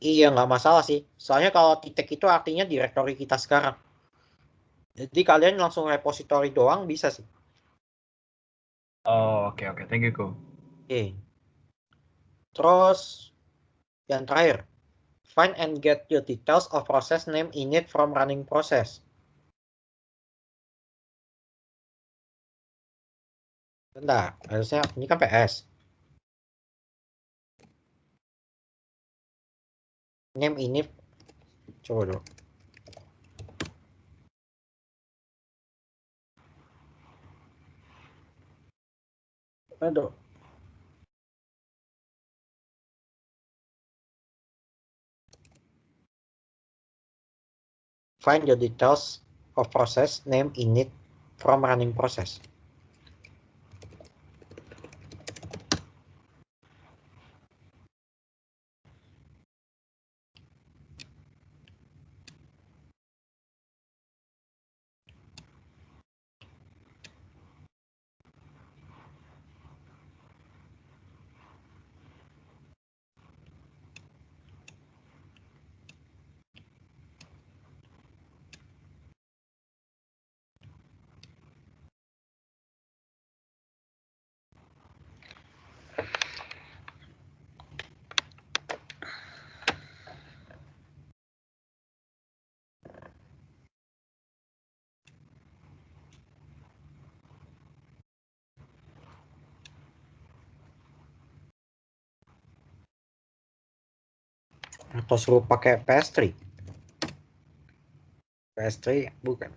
Iya, nggak masalah sih. Soalnya kalau titik itu artinya directory kita sekarang. Jadi kalian langsung repository doang bisa sih. Oh, oke. Thank you, Ko. Oke. Terus yang terakhir, find and get your details of process name init from running process. Bentar, harusnya ini kan PS. Name init Coba dulu. Aduh. Find the details of process name init from running process. Atau suruh pakai PS3. PS3 bukan.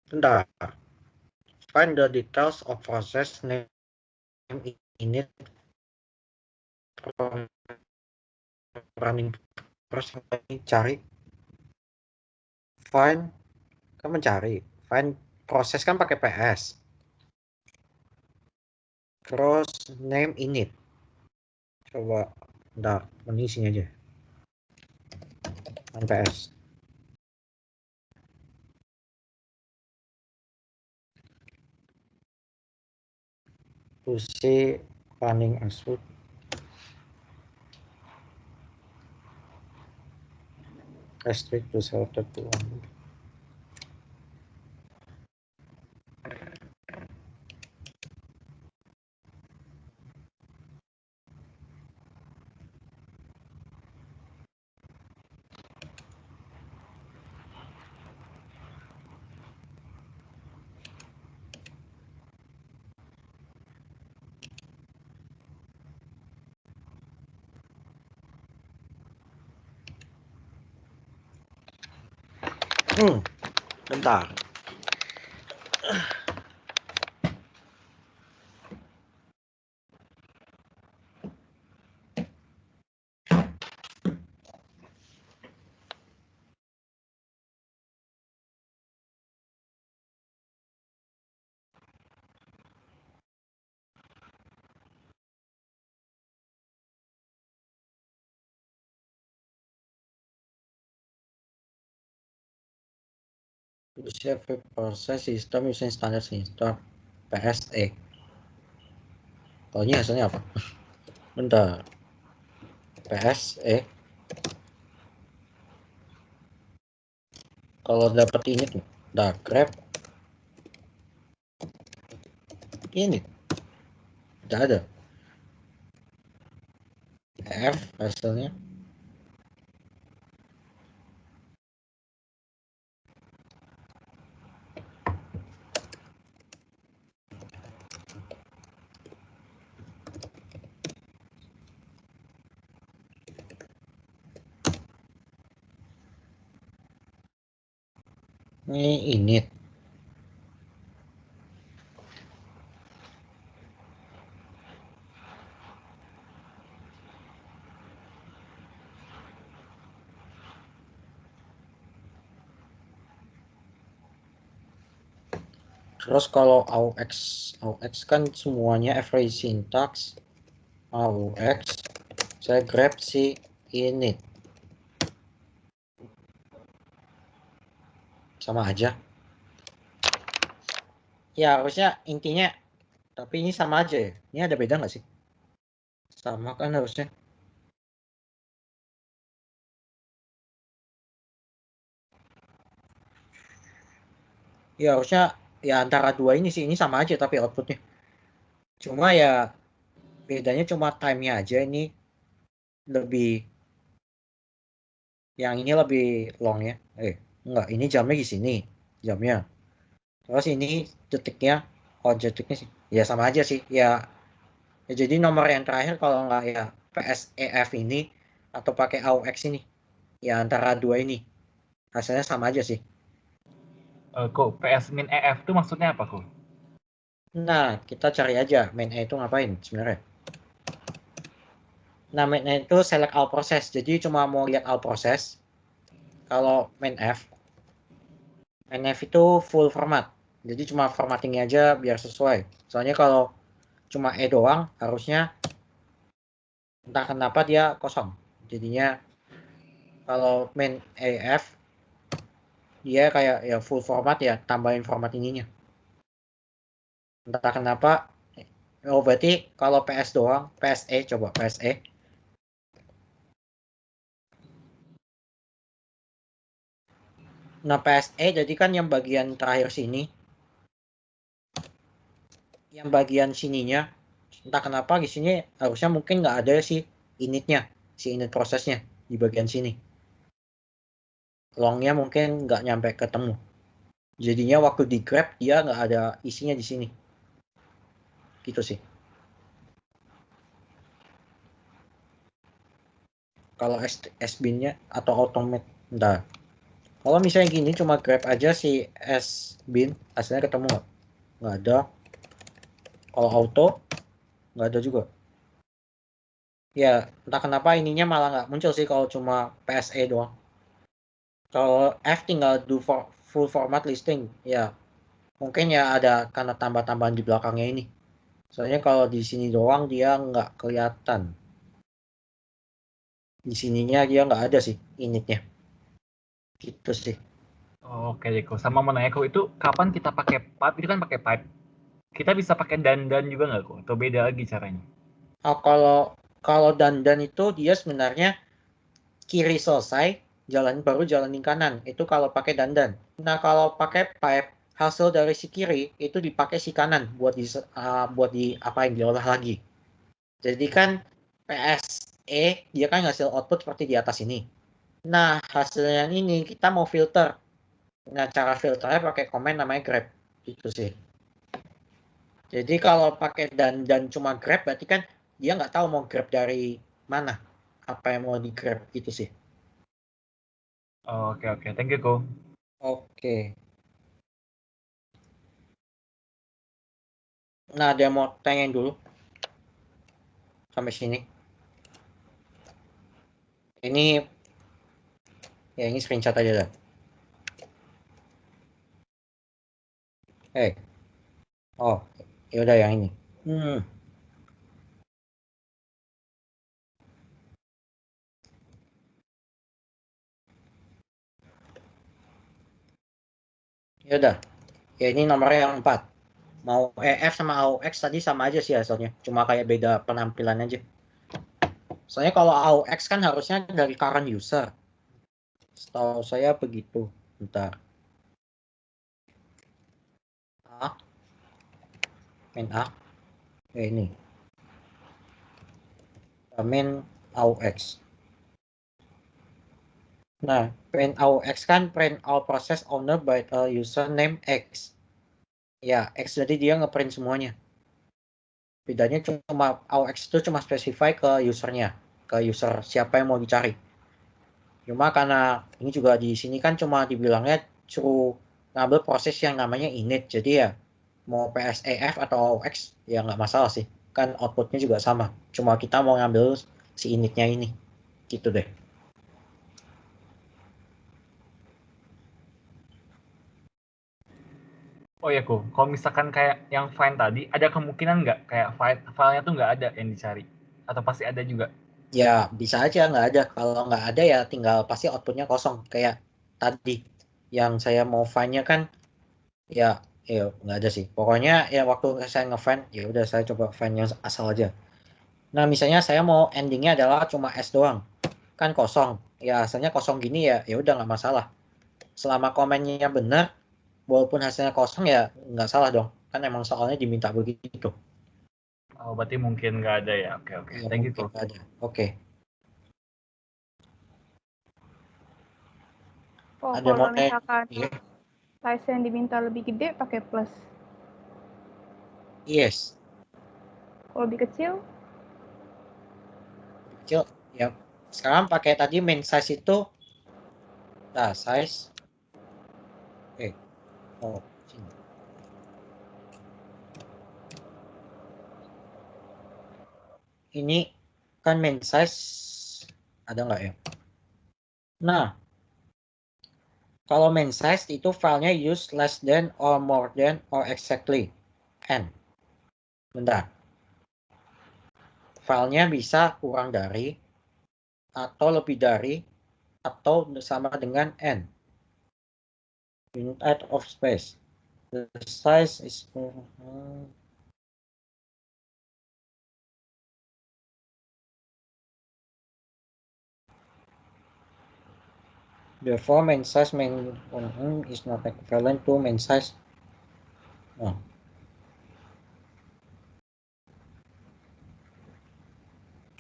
Bentar. Find the details of process name init from running process. Cari. Find kan mencari. Find proses kan pakai PS. Terus name init. Coba, bentar, ini isinya aja. PS. To see running output. Restrict to selected to one. Bentar. To save a process system using standard install PSE. Kalau ini hasilnya apa? Bentar. PSE. Kalau dapat ini tuh, grab. Ini. Tidak ada. F hasilnya. Ini init. Terus kalau aux kan semuanya every syntax aux, saya grab si init. Sama aja. Ya harusnya intinya, tapi ini sama aja ya. Ini ada beda nggak sih? Sama kan harusnya. Ya harusnya ya antara dua ini sih, ini sama aja tapi outputnya. Cuma ya bedanya cuma time-nya aja, ini lebih, yang ini lebih long ya. Enggak, ini jamnya di sini, jamnya. Terus ini detiknya, detiknya sih. Ya sama aja sih. Ya Ya, jadi nomor yang terakhir kalau nggak ya PSEF ini atau pakai AUX ini. Ya antara dua ini. Hasilnya sama aja sih. Kok PS min EF itu maksudnya apa kok? Nah, kita cari aja main E itu ngapain sebenarnya. Nah, main E itu select all process. Jadi cuma mau lihat all process. Kalau main F itu full format. Jadi cuma formattingnya aja biar sesuai. Soalnya kalau cuma E doang, harusnya entah kenapa dia kosong. Jadinya kalau main EF dia kayak ya full format ya, tambahin format ininya. Entah kenapa. Oh, berarti kalau PS doang, PSE coba PSE. Nah, PSE jadi kan yang bagian terakhir sini, yang bagian sininya, entah kenapa di sini harusnya mungkin nggak ada sih initnya, si init prosesnya di bagian sini. Longnya mungkin nggak nyampe ketemu. Jadinya waktu di grab dia nggak ada isinya di sini. Gitu sih. Kalau S-bin-nya atau automate, entar. Kalau misalnya gini cuma grab aja si S-bin, hasilnya ketemu nggak? Nggak ada. Kalau auto, nggak ada juga. Ya, entah kenapa ininya malah nggak muncul sih kalau cuma PSE doang. Kalau F tinggal do full format listing, ya mungkin ya ada karena tambah-tambahan di belakangnya ini. Soalnya kalau di sini doang dia nggak kelihatan. Di sininya dia nggak ada sih initnya. Gitu sih. Oke deh kok. Sama mau nanya kok itu kapan kita pakai pipe? Itu kan pakai pipe. Kita bisa pakai dandan juga nggak kok? Atau beda lagi caranya? Oh, kalau dandan itu dia sebenarnya kiri selesai, jalan baru jalanin kanan. Itu kalau pakai dandan. Nah, kalau pakai pipe, hasil dari si kiri itu dipakai si kanan buat di apain diolah lagi. Jadi kan PSE dia kan hasil output seperti di atas ini. Nah, hasilnya ini kita mau filter. Nah, cara filternya pakai komen namanya grab. Gitu sih. Jadi kalau pakai dan cuma grab berarti kan dia nggak tahu mau grab dari mana. Apa yang mau di grab gitu sih. Oke oke. Thank you kok. Oke. Nah, ada yang mau tanyain dulu sampai sini. Ini ya ini screenshot aja dah. Oh, ya udah yang ini. Ya udah. Ya ini nomornya yang 4. Mau EF sama AUX tadi sama aja sih hasilnya. Cuma kayak beda penampilan aja. Soalnya kalau AUX kan harusnya dari current user. Setahu saya begitu. Bentar. A. Main A. Ini. Main AUX. Nah, print AUX kan print all process owner by a username X. Ya, X jadi dia ngeprint semuanya. Bedanya cuma AUX itu cuma specify ke usernya, ke user siapa yang mau dicari. Cuma karena ini juga di sini kan cuma dibilangnya suruh ngambil proses yang namanya init. Jadi ya mau PSEF atau AUX ya nggak masalah sih. Kan outputnya juga sama. Cuma kita mau ngambil si initnya ini. Gitu deh. Oh ya kok. Kalau misalkan kayak yang find tadi, ada kemungkinan nggak kayak filenya tuh nggak ada yang dicari? Atau pasti ada juga? Ya bisa aja nggak ada. Kalau nggak ada ya tinggal pasti outputnya kosong. Kayak tadi yang saya mau find-nya kan ya nggak ada sih. Pokoknya ya waktu saya nge-find ya udah saya coba find yang asal aja. Nah misalnya saya mau endingnya adalah cuma S doang. Kan kosong. Ya asalnya kosong gini ya udah nggak masalah. Selama komennya benar, walaupun hasilnya kosong ya nggak salah dong. Kan emang soalnya diminta begitu. Oh, berarti mungkin nggak ada ya. Oke oke. Ya Thank you mungkin kok. nggak ada. Oke. Oh, Ada kalau mau tanya? misalkan Iya. size yang diminta lebih gede pakai plus. Yes. Kalau lebih kecil? Kecil ya. Sekarang pakai tadi main size itu. Nah, size. Oh, sini. Ini kan main size ada nggak ya? Nah, kalau main size itu filenya use less than or more than or exactly n. Bentar. Filenya bisa kurang dari atau lebih dari atau sama dengan n. Unit of space. The size is therefore main size is not equivalent to main size. Oh.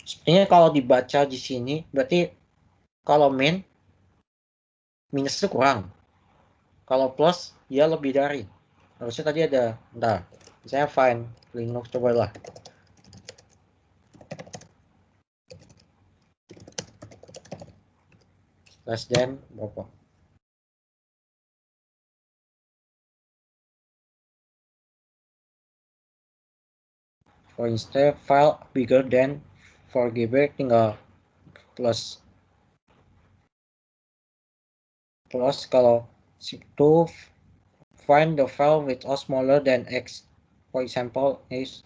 Sebenarnya kalau dibaca di sini berarti kalau main minus itu kurang. Kalau plus dia lebih dari. Harusnya tadi ada, bentar. Misalnya find Linux cobalah. Less than berapa? For instance, file bigger than 4 GB tinggal plus. Plus kalau to find the file with or smaller than x. For example is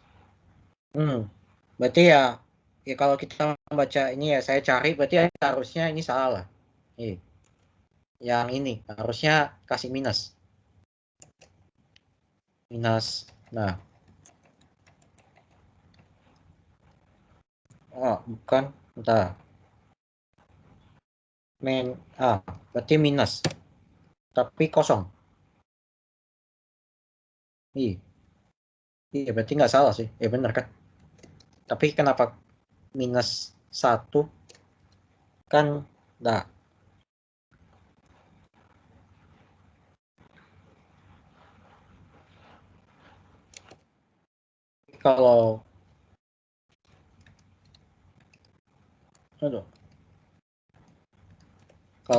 berarti ya kalau kita baca ini ya saya cari berarti harusnya ini salah lah. Yang ini harusnya kasih minus. Nah. Oh, bukan. Bentar. Berarti minus. Tapi kosong. Iya, berarti nggak salah sih. Benar kan? Tapi kenapa minus 1 kan enggak. Kalau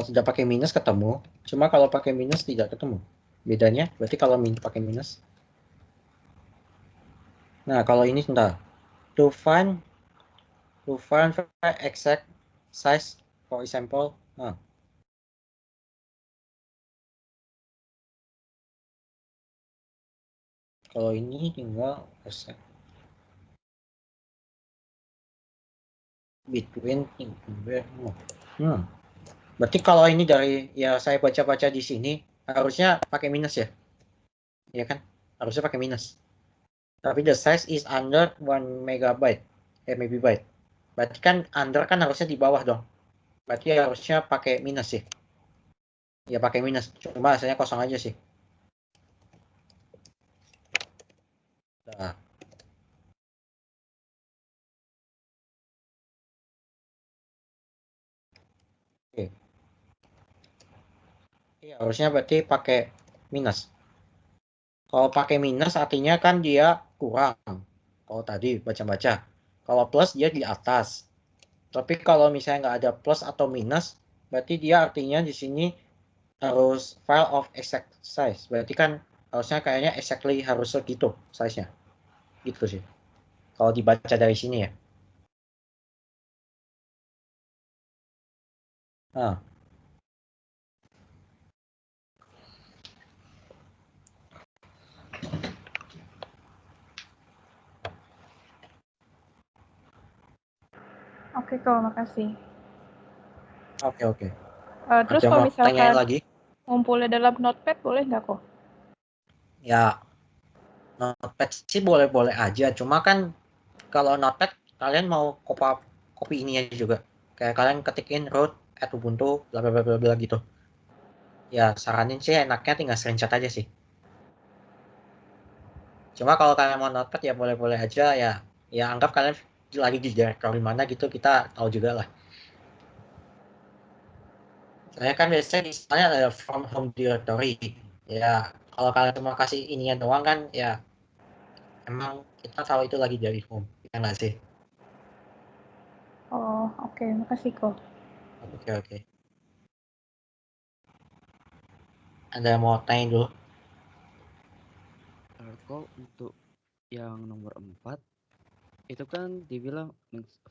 tidak pakai minus ketemu, cuma kalau pakai minus tidak ketemu. Bedanya berarti kalau pakai minus. Nah, kalau ini sebentar. To find exact size for example. Kalau ini tinggal exact between berarti kalau ini dari ya saya baca-baca di sini harusnya pakai minus ya. Ya kan? Harusnya pakai minus. Tapi the size is under 1 megabyte. Megabyte. Berarti kan under kan harusnya di bawah dong. Berarti harusnya pakai minus sih. Ya pakai minus. Cuma hasilnya kosong aja sih. Nah. Oke. Iya, harusnya berarti pakai minus. Kalau pakai minus artinya kan dia kurang. Kalau tadi baca-baca. Kalau plus dia di atas. Tapi kalau misalnya nggak ada plus atau minus, berarti dia artinya di sini harus file of exact size. Berarti kan harusnya kayaknya exactly harus segitu size-nya. Gitu sih. Kalau dibaca dari sini ya. Nah. Oke, kok, makasih. Oke. Terus Ada kalau mau tanyain misalkan lagi? ngumpulnya dalam notepad boleh nggak kok? Ya, notepad sih boleh-boleh aja. Cuma kan kalau notepad kalian mau copy ininya juga. Kayak kalian ketikin root at ubuntu bla bla bla bla gitu. Ya saranin sih enaknya tinggal screenshot aja sih. Cuma kalau kalian mau notepad ya boleh-boleh aja ya. Ya anggap kalian lagi di directory mana gitu kita tahu juga lah. Saya kan biasanya misalnya ada from home directory. Ya kalau kalian cuma kasih ininya doang kan ya emang kita tahu itu lagi dari home. Ya nggak sih? Oh, oke, makasih kok. Oke. Ada yang mau tanya dulu? Kok untuk yang nomor 4 itu kan dibilang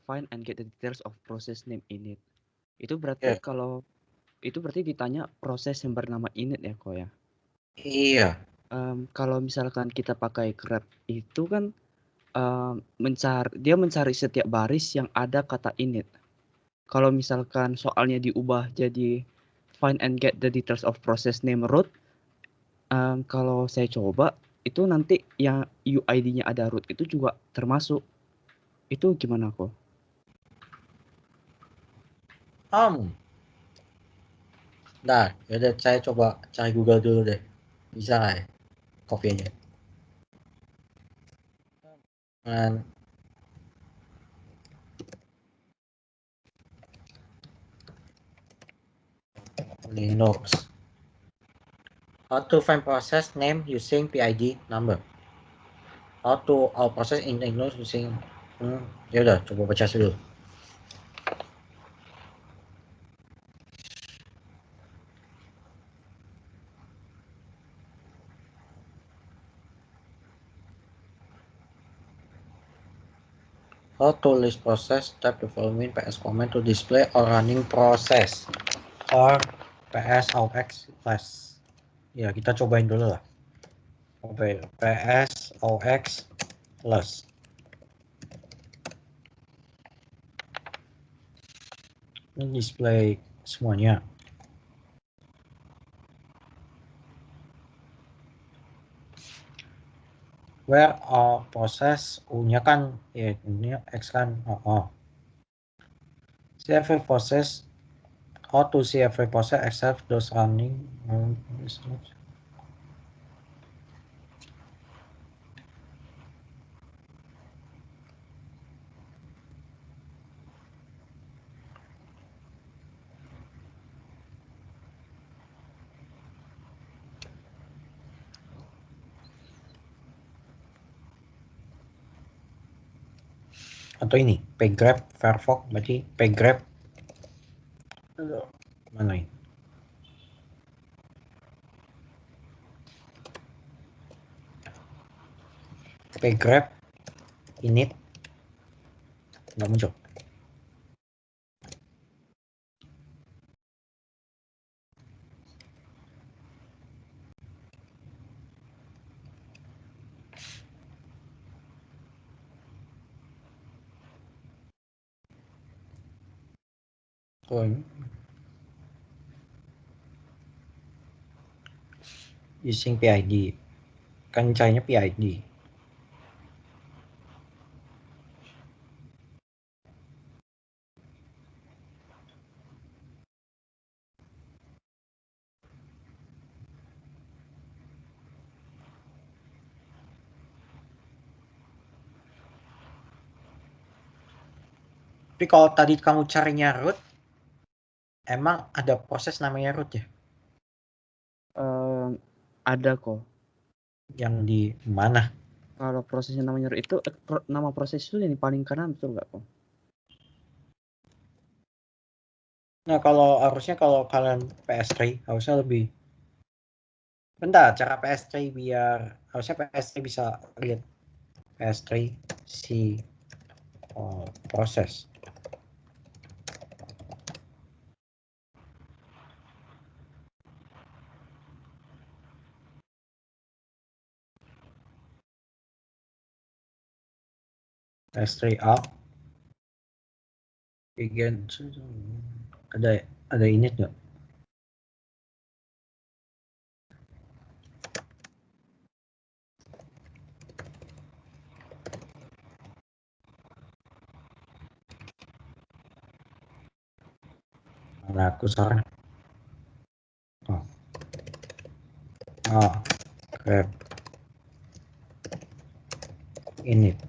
find and get the details of process name init. Itu berarti Ya. itu berarti ditanya proses yang bernama init ya kok ya. Iya. Kalau misalkan kita pakai grep itu kan dia mencari setiap baris yang ada kata init. Kalau misalkan soalnya diubah jadi find and get the details of process name root, kalau saya coba itu nanti yang UID-nya ada root itu juga termasuk. Itu gimana kok? Nah, yaudah saya coba cari Google dulu deh. Bisa nggak ya? Copy aja. Dan Linux. How to find process name using PID number. How to process in Linux using ya udah coba baca dulu. How to list process, type the following PS command to display or running process or PS aux less. Ya kita cobain dulu lah. PS aux less. Ini display semuanya. Where proses U-nya kan ya ini X kan CFA process, how to CFA process except those running atau ini pgrep Firefox berarti pgrep mana ini pgrep init nggak muncul. Oh, ini. Using PID kan caranya PID. Tapi kalau tadi kamu carinya root, emang ada proses namanya root ya? Ada kok. Yang di mana? Kalau prosesnya namanya root itu nama proses itu yang paling kanan betul nggak kok? Nah kalau harusnya kalau kalian PS3 harusnya lebih. Bentar, cara PS3 biar harusnya PS3 bisa lihat PS3 si proses. PS3A begin ada init nggak? Nah, aku saran. Grab init.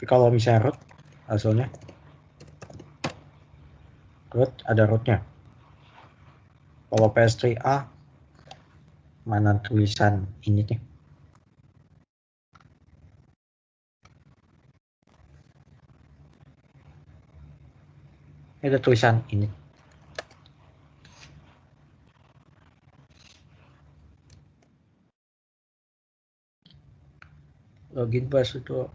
Tapi kalau misalnya root hasilnya root ada rootnya. Kalau PS3A mana tulisan initnya? Ada tulisan ini. Login pas itu.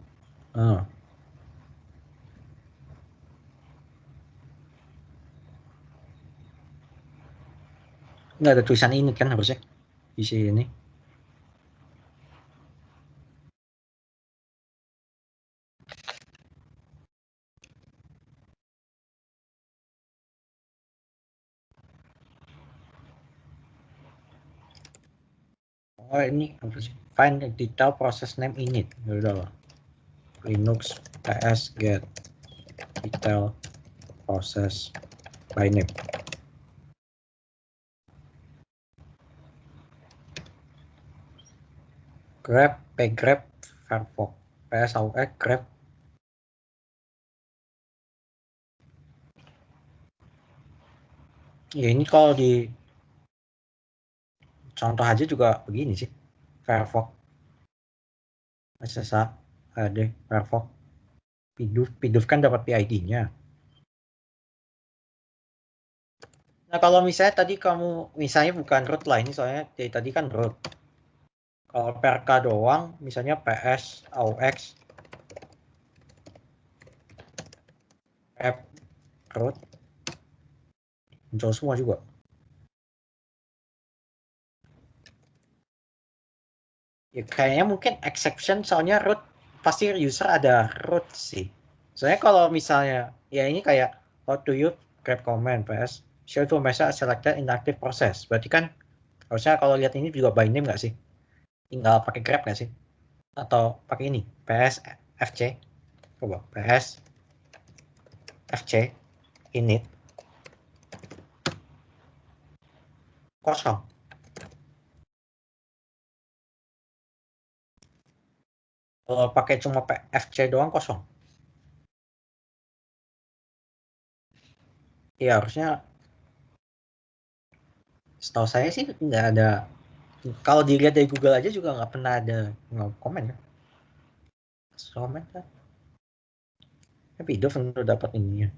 Nggak ada tulisan ini kan harusnya di sini. Oh ini apa sih? Find the detail process name init. Udah lah. Linux ps get detail process by name. Grep, pgrep, firefox, psaux, grep. Ya ini kalau di contoh aja juga begini sih. Firefox, SSH, AD, Firefox, Piduf kan dapat PID-nya. Nah kalau misalnya tadi kamu, misalnya bukan root lah ini soalnya dari tadi kan root. Kalau PRK doang, misalnya PS, AUX, app, root, muncul semua juga. Ya kayaknya mungkin exception soalnya root pasti user ada root sih. Soalnya kalau misalnya ya ini kayak how to use grep command ps show to message selected inactive process. Berarti kan harusnya kalau lihat ini juga by name nggak sih? Tinggal pakai grep nggak sih? Atau pakai ini ps fc, coba ps fc init kosong. Kalau pakai cuma fc doang kosong. Ya harusnya setahu saya sih nggak ada. Kalau dilihat dari Google aja juga nggak pernah ada komen kan. Komen kan. Tapi Dov udah dapat ininya.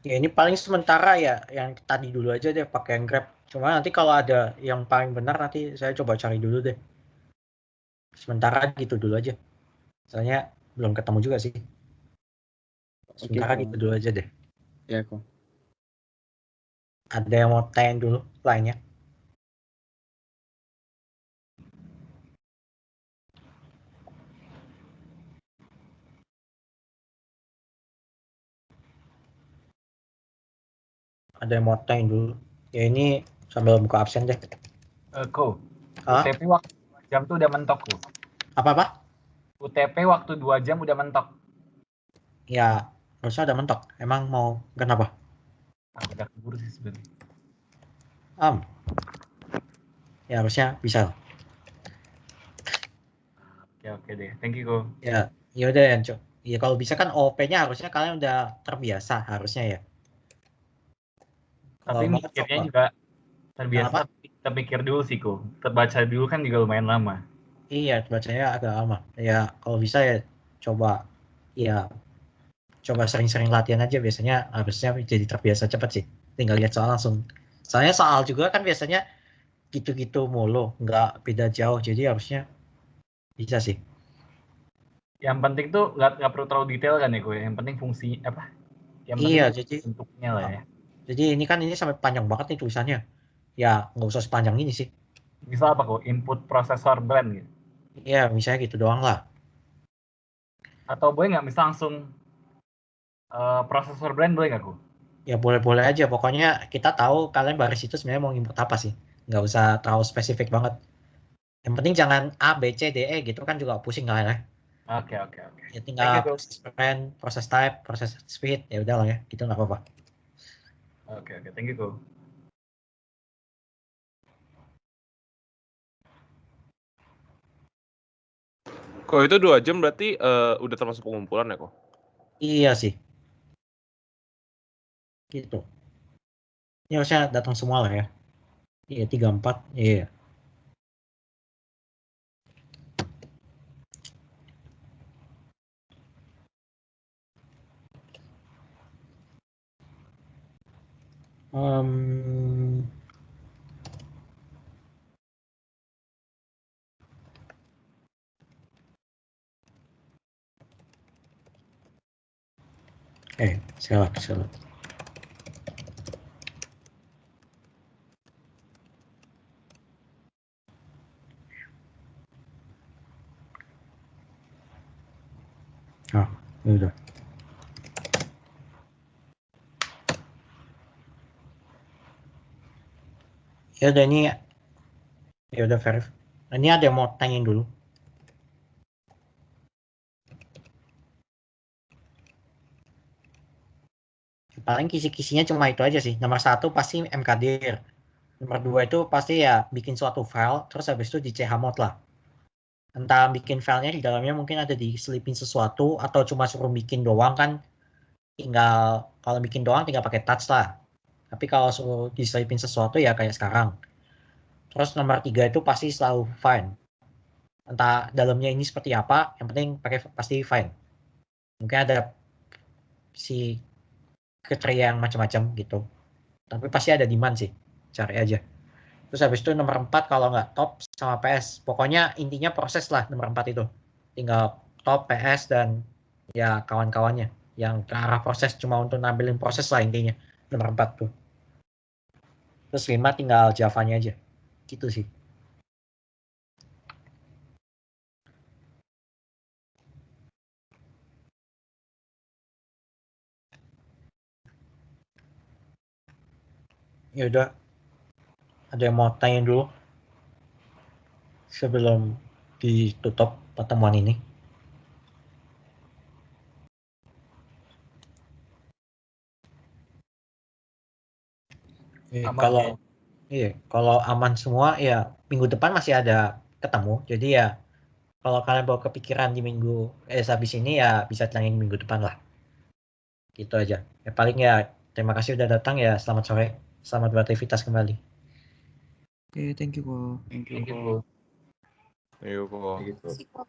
Ya ini paling sementara ya, yang tadi dulu aja deh pakai yang Grab. Cuma nanti kalau ada yang paling benar nanti saya coba cari dulu deh. Sementara gitu dulu aja. Soalnya belum ketemu juga sih. Sementara Oke, gitu dulu aja deh. ya kok. Ada yang mau tanya dulu lainnya? Ada yang mau tanya dulu? Ya ini sambil buka absen deh. Ko, Hah? UTP waktu 2 jam tuh udah mentok ku. Apa-apa? UTP waktu 2 jam udah mentok. Ya harusnya ada mentok. Emang mau kenapa? Aku udah keburu sih sebenarnya. Ya harusnya bisa. Oke deh. Thank you, Ko. Ya, yaudah ya, Cok. Ya kalau bisa kan OP-nya harusnya kalian udah terbiasa harusnya ya. Tapi Kalau mau mikirnya coba. juga terbiasa, Kenapa? tapi kita pikir dulu sih, Ko. Terbaca dulu kan juga lumayan lama. Iya, bacanya agak lama. Ya kalau bisa ya coba ya coba sering-sering latihan aja biasanya harusnya jadi terbiasa cepat sih. Tinggal lihat soal langsung. Soalnya soal juga kan biasanya gitu-gitu mulu, nggak beda jauh. Jadi harusnya bisa sih. Yang penting tuh nggak perlu terlalu detail kan ya, Ko. Yang penting fungsi apa? Yang penting Iya, jadi bentuknya lah ya. jadi ini kan ini sampai panjang banget nih tulisannya. Ya nggak usah sepanjang ini sih. Misal apa, Ko? Input prosesor blend gitu. Iya, misalnya gitu doang lah. Atau boleh nggak misal langsung prosesor blend boleh nggak, Ko? Ya boleh-boleh aja. Pokoknya kita tahu kalian baris itu sebenarnya mau input apa sih. Nggak usah terlalu spesifik banget. Yang penting jangan A, B, C, D, E gitu kan juga pusing kalian ya. Oke. Ya Thank tinggal you, Ko. proses parent, proses type, proses speed, ya udah lah ya. Gitu nggak apa-apa. Oke. Thank you, Ko. Kalau itu 2 jam berarti udah termasuk pengumpulan ya kok? Iya sih. Gitu. Ini harusnya datang semua lah ya. Iya 34. Iya. Siap. Ah, udah. Ya udah ini ya udah Verif. Ini ada yang mau tanyain dulu. Paling kisi-kisinya cuma itu aja sih. Nomor 1 pasti mkdir. Nomor 2 itu pasti ya bikin suatu file, terus habis itu di chmod lah. Entah bikin filenya di dalamnya mungkin ada diselipin sesuatu atau cuma suruh bikin doang kan. Tinggal kalau bikin doang tinggal pakai touch lah. Tapi kalau suruh diselipin sesuatu ya kayak sekarang. Terus nomor 3 itu pasti selalu find. Entah dalamnya ini seperti apa, yang penting pakai pasti find. Mungkin ada si kriteria yang macam-macam gitu. Tapi pasti ada demand sih, cari aja. Terus habis itu nomor 4 kalau nggak top sama PS. Pokoknya intinya proses lah nomor 4 itu. Tinggal top, PS, dan ya kawan-kawannya. Yang ke arah proses cuma untuk nampilin proses lah intinya. Nomor 4 tuh. Terus 5 tinggal Java-nya aja. Gitu sih. Ya udah. Ada yang mau tanya dulu? Sebelum ditutup pertemuan ini. Aman. Kalau aman semua ya minggu depan masih ada ketemu. Jadi ya kalau kalian bawa kepikiran di minggu habis ini ya bisa tanyain minggu depan lah. Gitu aja. Ya paling ya terima kasih udah datang ya. Selamat sore. Selamat beraktivitas kembali. Oke, thank you kok. Thank you. Ayo kok.